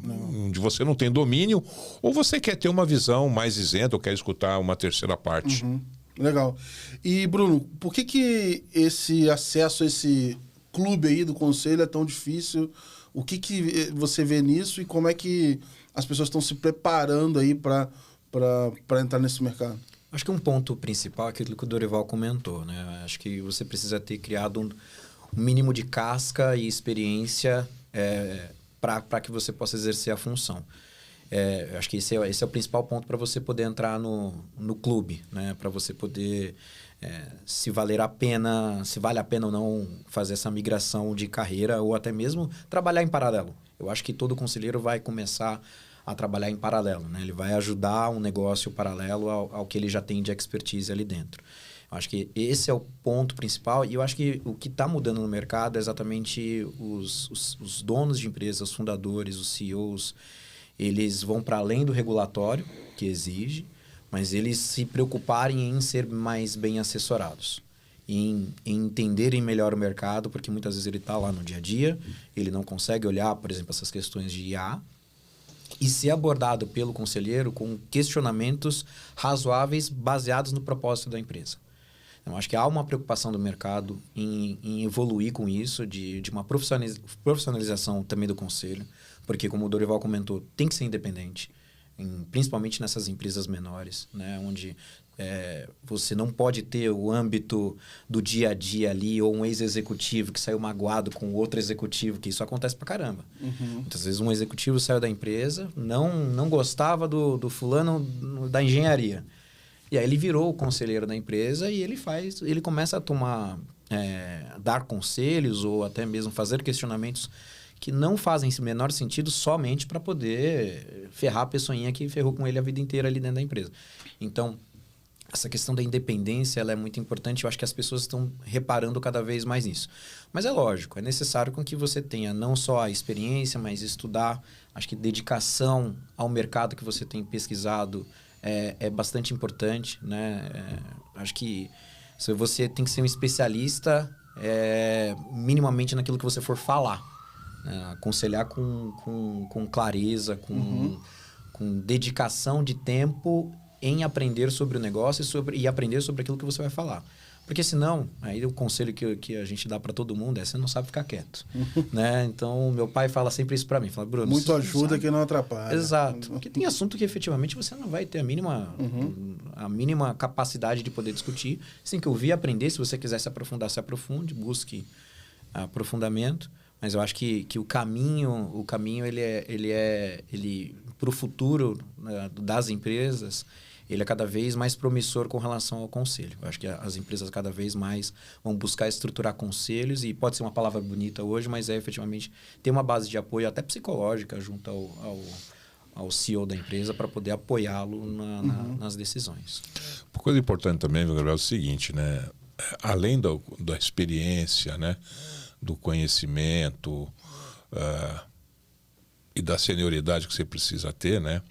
onde você não tem domínio, ou você quer ter uma visão mais isenta, ou quer escutar uma terceira parte. Legal. E, Bruno, por que esse acesso a esse clube aí do conselho é tão difícil? O que você vê nisso e como é que as pessoas estão se preparando aí para entrar nesse mercado? Acho que um ponto principal é aquilo que o Dorival comentou, né? Acho que você precisa ter criado um mínimo de casca e experiência para que você possa exercer a função. Acho que esse é o principal ponto para você poder entrar no clube, né? Para você poder, se vale a pena ou não fazer essa migração de carreira ou até mesmo trabalhar em paralelo. Eu acho que todo conselheiro vai começar a trabalhar em paralelo, né? Ele vai ajudar um negócio paralelo ao que ele já tem de expertise ali dentro. Eu acho que esse é o ponto principal e eu acho que o que está mudando no mercado é exatamente os donos de empresas, os fundadores, os CEOs, eles vão para além do regulatório que exige, mas eles se preocuparem em ser mais bem assessorados, em entenderem melhor o mercado, porque muitas vezes ele está lá no dia a dia, ele não consegue olhar, por exemplo, essas questões de IA, e ser abordado pelo conselheiro com questionamentos razoáveis baseados no propósito da empresa. Então, acho que há uma preocupação do mercado em evoluir com isso, de uma profissionalização também do conselho, porque, como o Dorival comentou, tem que ser independente, principalmente nessas empresas menores, né, onde você não pode ter o âmbito do dia a dia ali, ou um ex-executivo que saiu magoado com outro executivo, que isso acontece pra caramba. Muitas vezes um executivo saiu da empresa, não gostava do fulano da engenharia. E aí ele virou o conselheiro da empresa e ele começa a dar conselhos ou até mesmo fazer questionamentos que não fazem o menor sentido somente para poder ferrar a pessoinha que ferrou com ele a vida inteira ali dentro da empresa. Então, essa questão da independência ela é muito importante. Eu acho que as pessoas estão reparando cada vez mais nisso. Mas é lógico, é necessário com que você tenha não só a experiência, mas estudar. Acho que dedicação ao mercado que você tem pesquisado é bastante importante, né? Acho que se você tem que ser um especialista minimamente naquilo que você for falar. Aconselhar com clareza, com dedicação de tempo em aprender sobre o negócio e aprender sobre aquilo que você vai falar. Porque senão, aí o conselho que a gente dá para todo mundo você não sabe ficar quieto. Né? Então, meu pai fala sempre isso para mim. Fala, Bruno, muito ajuda que não atrapalha. Exato. Porque tem assunto que efetivamente você não vai ter a mínima capacidade de poder discutir. Você tem que ouvir e aprender. Se você quiser se aprofundar, se aprofunde, busque aprofundamento. Mas eu acho que o caminho ele para o futuro, né, das empresas, ele é cada vez mais promissor com relação ao conselho. Eu acho que as empresas cada vez mais vão buscar estruturar conselhos, e pode ser uma palavra bonita hoje, mas efetivamente ter uma base de apoio até psicológica junto ao CEO da empresa para poder apoiá-lo nas decisões. Uma coisa importante também, Gabriel, é o seguinte, né? Além da experiência, né, do conhecimento e da senioridade que você precisa ter, né?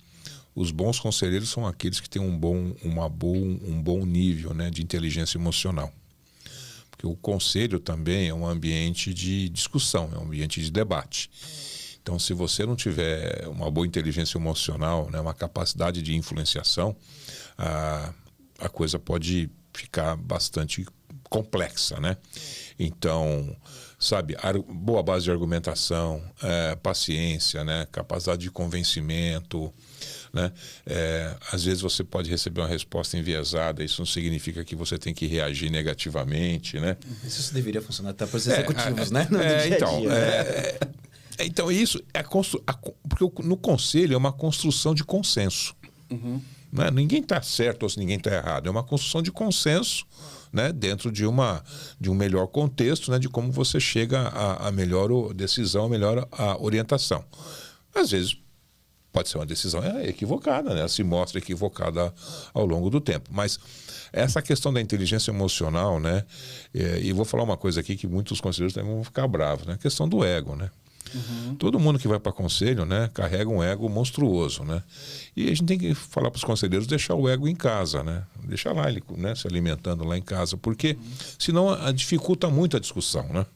Os bons conselheiros são aqueles que têm um bom nível, né, de inteligência emocional. Porque o conselho também é um ambiente de discussão, é um ambiente de debate. Então, se você não tiver uma boa inteligência emocional, né, uma capacidade de influenciação, a coisa pode ficar bastante complexa, né? Então, sabe, boa base de argumentação, paciência, né, capacidade de convencimento, né? Às vezes você pode receber uma resposta enviesada, isso não significa que você tem que reagir negativamente, né? Isso deveria funcionar até para os executivos, né? No dia a dia, então, né? Então, isso é porque no conselho é uma construção de consenso. Né? Ninguém está certo ou ninguém está errado. É uma construção de consenso, né? Dentro de um melhor contexto, né? De como você chega à melhor decisão, à melhor orientação. Às vezes pode ser uma decisão equivocada, né? Ela se mostra equivocada ao longo do tempo. Mas essa questão da inteligência emocional, né? E vou falar uma coisa aqui que muitos conselheiros também vão ficar bravos, né? A questão do ego, né? Todo mundo que vai para conselho, né, carrega um ego monstruoso, né? E a gente tem que falar para os conselheiros deixar o ego em casa, né? Deixar lá ele, né, se alimentando lá em casa, porque senão dificulta muito a discussão, né?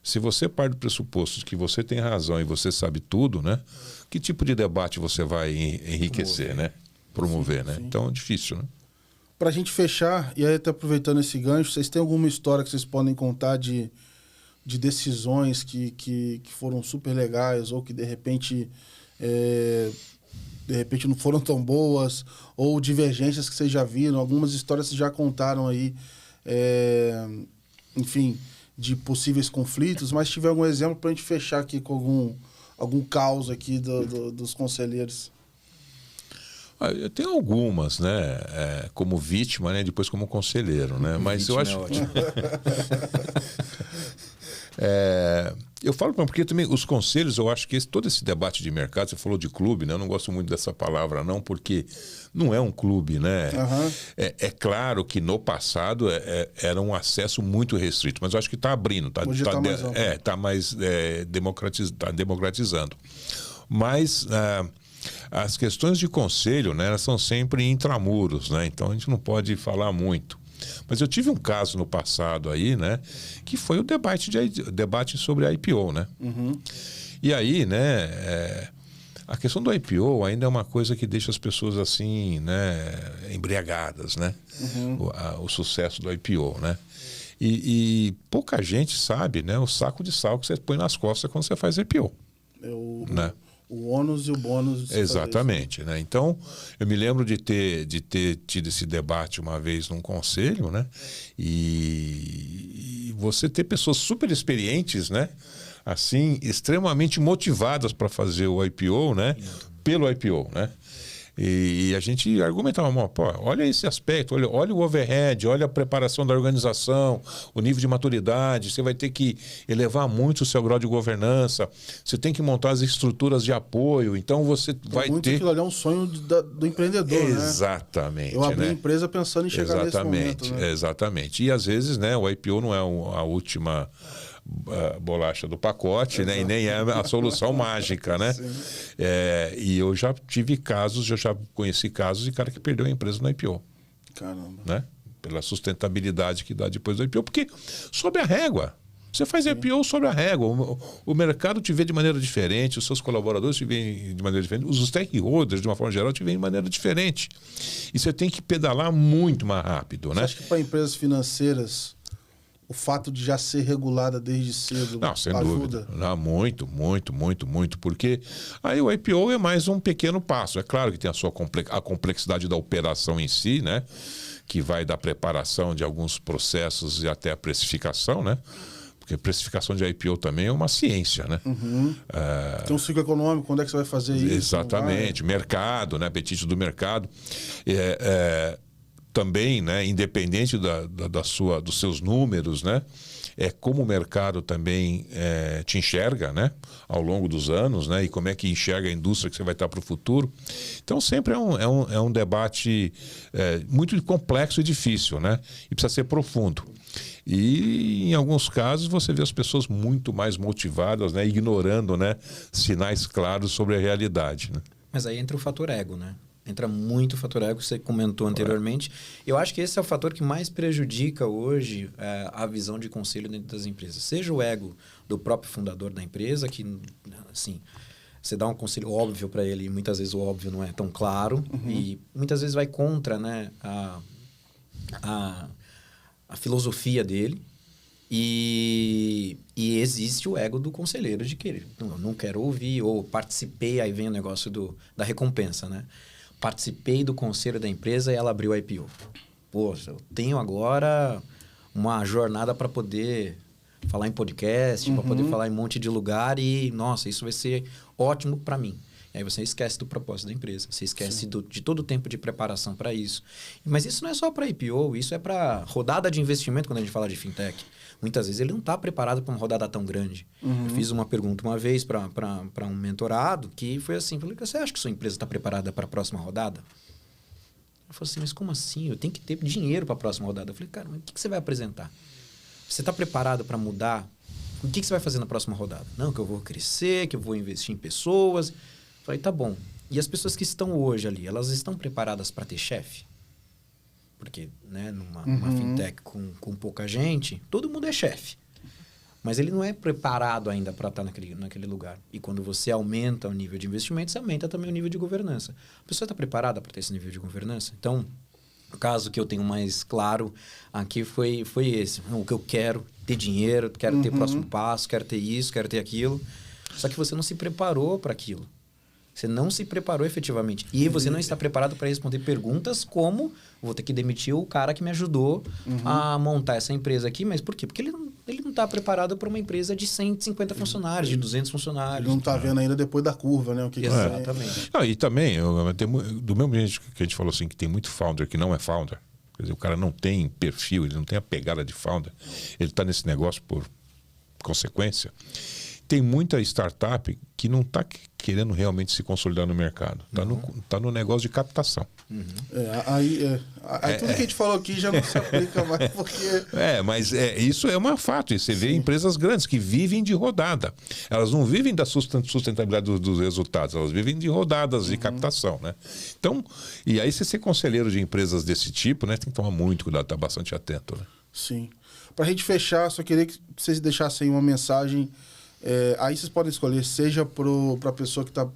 Se você parte do pressuposto de que você tem razão e você sabe tudo, né? Que tipo de debate você vai enriquecer, né? Promover, né? Então é difícil, né? Para a gente fechar, e aí até aproveitando esse gancho, vocês têm alguma história que vocês podem contar de decisões que foram super legais ou que de repente não foram tão boas, ou divergências que vocês já viram, algumas histórias que vocês já contaram aí, enfim, de possíveis conflitos, mas se tiver algum exemplo para a gente fechar aqui com algum caos aqui dos conselheiros. Eu tenho algumas, né? Como vítima, né? Depois como conselheiro, né? Mas vítima eu acho. É ótimo. Eu falo porque também os conselhos, eu acho que todo esse debate de mercado, você falou de clube, né? Eu não gosto muito dessa palavra, não, porque não é um clube, né? É claro que no passado era um acesso muito restrito, mas eu acho que está abrindo, está mais democratizando. Mas as questões de conselho, né, elas são sempre intramuros, né? Então a gente não pode falar muito. Mas eu tive um caso no passado aí, né, que foi o debate sobre a IPO, né? E aí, né, a questão do IPO ainda é uma coisa que deixa as pessoas assim, né, embriagadas, né? O sucesso do IPO, né? E pouca gente sabe, né, o saco de sal que você põe nas costas quando você faz IPO, né? O ônus e o bônus. Exatamente, né? Então, eu me lembro de ter tido esse debate uma vez num conselho, né? E você ter pessoas super experientes, né? Assim, extremamente motivadas para fazer o IPO, né? Pelo IPO, né? E a gente argumentava, pô, olha esse aspecto, olha o overhead, olha a preparação da organização, o nível de maturidade, você vai ter que elevar muito o seu grau de governança, você tem que montar as estruturas de apoio, então você vai ter... Aquilo ali é um sonho do empreendedor, Exatamente, né? Eu abri né? a empresa pensando em chegar nesse momento, né? Exatamente. E às vezes, né, o IPO não é a última bolacha do pacote, né? E nem é a solução mágica, né? E eu já tive casos, eu já conheci casos de cara que perdeu a empresa no IPO. Caramba. Né? Pela sustentabilidade que dá depois do IPO, porque sobe a régua. Você faz IPO sobre a régua. O mercado te vê de maneira diferente, os seus colaboradores te veem de maneira diferente, os stakeholders, de uma forma geral, te veem de maneira diferente. E você tem que pedalar muito mais rápido, né? Você acha que para empresas financeiras o fato de já ser regulada desde cedo não, sem ajuda? Dúvida. Não, muito. Porque aí o IPO é mais um pequeno passo. É claro que tem a complexidade da operação em si, né? Que vai da preparação de alguns processos e até a precificação, né? Porque a precificação de IPO também é uma ciência, né? Tem um ciclo econômico, quando é que você vai fazer isso? Exatamente. Mercado, né? Apetite do mercado. Também, né, independente dos seus números, né, como o mercado também te enxerga, né, ao longo dos anos, né, e como é que enxerga a indústria que você vai estar para o futuro. Então sempre é um debate muito complexo e difícil, né, e precisa ser profundo. E em alguns casos você vê as pessoas muito mais motivadas, né, ignorando, né, sinais claros sobre a realidade, né? Mas aí entra o fator ego, né? Entra muito o fator ego, que você comentou anteriormente. Eu acho que esse é o fator que mais prejudica hoje a visão de conselho dentro das empresas. Seja o ego do próprio fundador da empresa, que, assim, você dá um conselho óbvio para ele, e muitas vezes o óbvio não é tão claro, e muitas vezes vai contra, né, a filosofia dele. E existe o ego do conselheiro de que não quero ouvir, ou participei, aí vem o negócio da recompensa, né? Participei do conselho da empresa e ela abriu a IPO. Poxa, eu tenho agora uma jornada para poder falar em podcast, para poder falar em um monte de lugar e, nossa, isso vai ser ótimo para mim. E aí você esquece do propósito da empresa, você esquece de todo o tempo de preparação para isso. Mas isso não é só para IPO, isso é para rodada de investimento quando a gente fala de fintech. Muitas vezes ele não está preparado para uma rodada tão grande. Eu fiz uma pergunta uma vez para um mentorado que foi assim, falei, você acha que sua empresa está preparada para a próxima rodada? Ele falou assim, mas como assim? Eu tenho que ter dinheiro para a próxima rodada. Eu falei, cara, mas o que você vai apresentar? Você está preparado para mudar? O que você vai fazer na próxima rodada? Não, que eu vou crescer, que eu vou investir em pessoas. Eu falei, tá bom. E as pessoas que estão hoje ali, elas estão preparadas para ter chefe? Porque, né, numa fintech com pouca gente, todo mundo é chefe. Mas ele não é preparado ainda para estar naquele lugar. E quando você aumenta o nível de investimento, você aumenta também o nível de governança. A pessoa está preparada para ter esse nível de governança? Então, o caso que eu tenho mais claro aqui foi esse. O que eu quero, ter dinheiro, quero ter próximo passo, quero ter isso, quero ter aquilo. Só que você não se preparou para aquilo. Você não se preparou efetivamente. E você não está preparado para responder perguntas como vou ter que demitir o cara que me ajudou a montar essa empresa aqui. Mas por quê? Porque ele não está preparado para uma empresa de 150 funcionários, de 200 funcionários. Ele não está vendo ainda depois da curva, né? O que Exatamente. E também, do mesmo jeito que a gente falou assim, que tem muito founder que não é founder. Quer dizer, o cara não tem perfil, ele não tem a pegada de founder. Ele está nesse negócio por consequência. Tem muita startup que não está querendo realmente se consolidar no mercado. Está no negócio de captação. Aí tudo que a gente falou aqui já não se aplica mais, porque... Mas isso é um fato. E você vê empresas grandes que vivem de rodada. Elas não vivem da sustentabilidade dos resultados, elas vivem de rodadas de captação, né? Então, e aí, se você ser conselheiro de empresas desse tipo, né, tem que tomar muito cuidado, estar bastante atento, né? Sim. Para a gente fechar, só queria que vocês deixassem uma mensagem. Aí vocês podem escolher, seja para a pessoa que está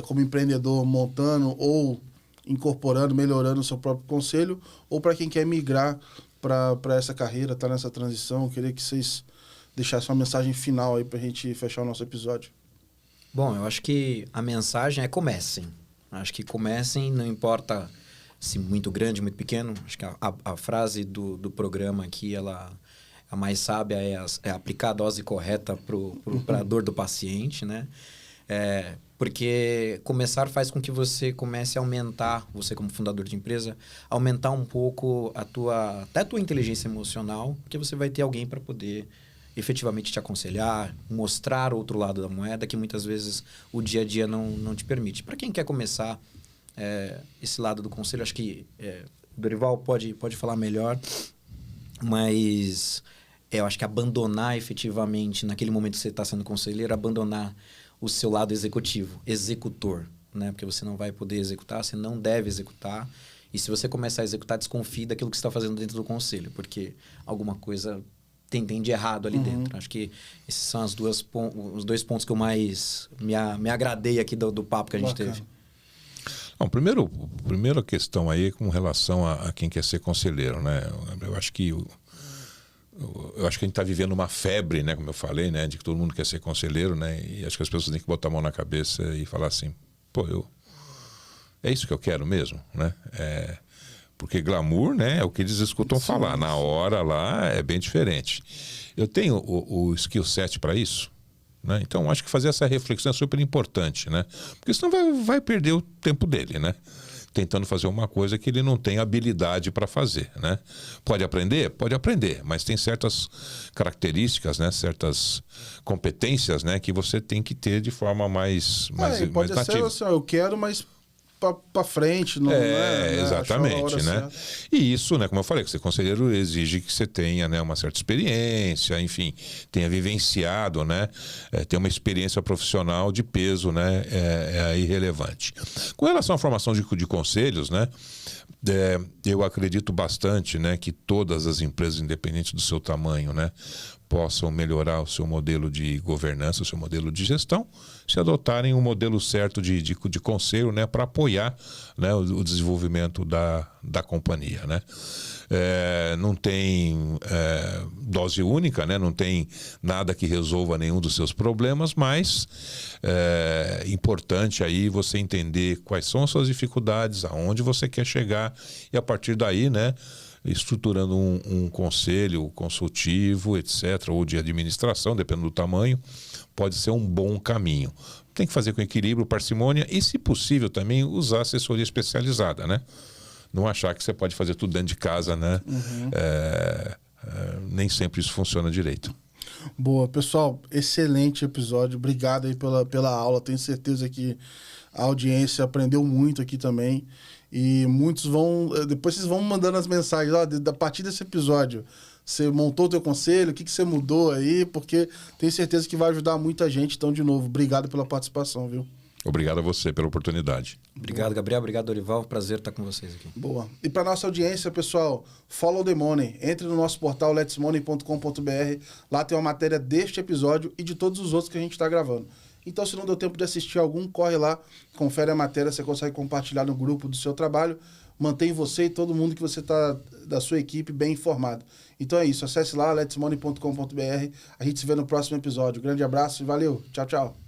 como empreendedor montando ou incorporando, melhorando o seu próprio conselho, ou para quem quer migrar para essa carreira, tá nessa transição. Eu queria que vocês deixassem uma mensagem final aí para a gente fechar o nosso episódio. Bom, eu acho que a mensagem é comecem. Acho que comecem, não importa se muito grande, muito pequeno. Acho que a frase do programa aqui, a mais sábia é aplicar a dose correta para a dor do paciente, né? Porque começar faz com que você comece a aumentar, você como fundador de empresa, aumentar um pouco até a tua inteligência emocional, porque você vai ter alguém para poder efetivamente te aconselhar, mostrar o outro lado da moeda, que muitas vezes o dia a dia não te permite. Para quem quer começar esse lado do conselho, acho que o Dorival pode falar melhor, mas eu acho que abandonar efetivamente, naquele momento que você está sendo conselheiro, abandonar o seu lado executor, né? Porque você não vai poder executar, você não deve executar. E se você começar a executar, desconfie daquilo que você está fazendo dentro do conselho, porque alguma coisa tem de errado ali dentro. Acho que esses são os dois pontos que eu mais me agradei aqui do papo que a gente teve. Bom, primeira questão aí com relação a quem quer ser conselheiro, né? Eu acho que a gente está vivendo uma febre, né, como eu falei, né, de que todo mundo quer ser conselheiro, né, e acho que as pessoas têm que botar a mão na cabeça e falar assim, é isso que eu quero mesmo, né? Porque glamour, né, é o que eles escutam falar, na hora lá é bem diferente. Eu tenho o skill set para isso, né? Então acho que fazer essa reflexão é super importante, né? Porque senão vai perder o tempo dele, né? Tentando fazer uma coisa que ele não tem habilidade para fazer, né? Pode aprender? Pode aprender, mas tem certas características, né? Certas competências, né? Que você tem que ter de forma mais pode mais ser assim, eu quero, mas para frente, não é? Exatamente, né? E isso, né? Como eu falei, que ser conselheiro exige que você tenha, né, uma certa experiência, enfim, tenha vivenciado, né? Ter uma experiência profissional de peso, né? É irrelevante. Com relação à formação de conselhos, né? Eu acredito bastante, né, que todas as empresas, independente do seu tamanho, né, possam melhorar o seu modelo de governança, o seu modelo de gestão, se adotarem um modelo certo de conselho, né, para apoiar, né, o desenvolvimento da companhia, né? Não tem dose única, né? Não tem nada que resolva nenhum dos seus problemas, mas é importante aí você entender quais são as suas dificuldades, aonde você quer chegar e a partir daí, né, estruturando um conselho consultivo, etc., ou de administração, dependendo do tamanho, pode ser um bom caminho. Tem que fazer com equilíbrio, parcimônia e, se possível, também usar assessoria especializada, né? Não achar que você pode fazer tudo dentro de casa, né? Nem sempre isso funciona direito. Boa, pessoal, excelente episódio. Obrigado aí pela aula. Tenho certeza que a audiência aprendeu muito aqui também. E muitos vão... Depois vocês vão mandando as mensagens. A partir desse episódio, você montou o teu conselho? O que você mudou aí? Porque tenho certeza que vai ajudar muita gente. Então, de novo, obrigado pela participação, viu? Obrigado a você pela oportunidade. Obrigado, Gabriel. Obrigado, Dorival. Prazer estar com vocês aqui. Boa. E para nossa audiência, pessoal, follow the money. Entre no nosso portal letsmoney.com.br. Lá tem uma matéria deste episódio e de todos os outros que a gente está gravando. Então, se não deu tempo de assistir algum, corre lá, confere a matéria, você consegue compartilhar no grupo do seu trabalho. Mantém você e todo mundo que você está da sua equipe bem informado. Então é isso, acesse lá letsmoney.com.br. A gente se vê no próximo episódio. Grande abraço e valeu. Tchau, tchau.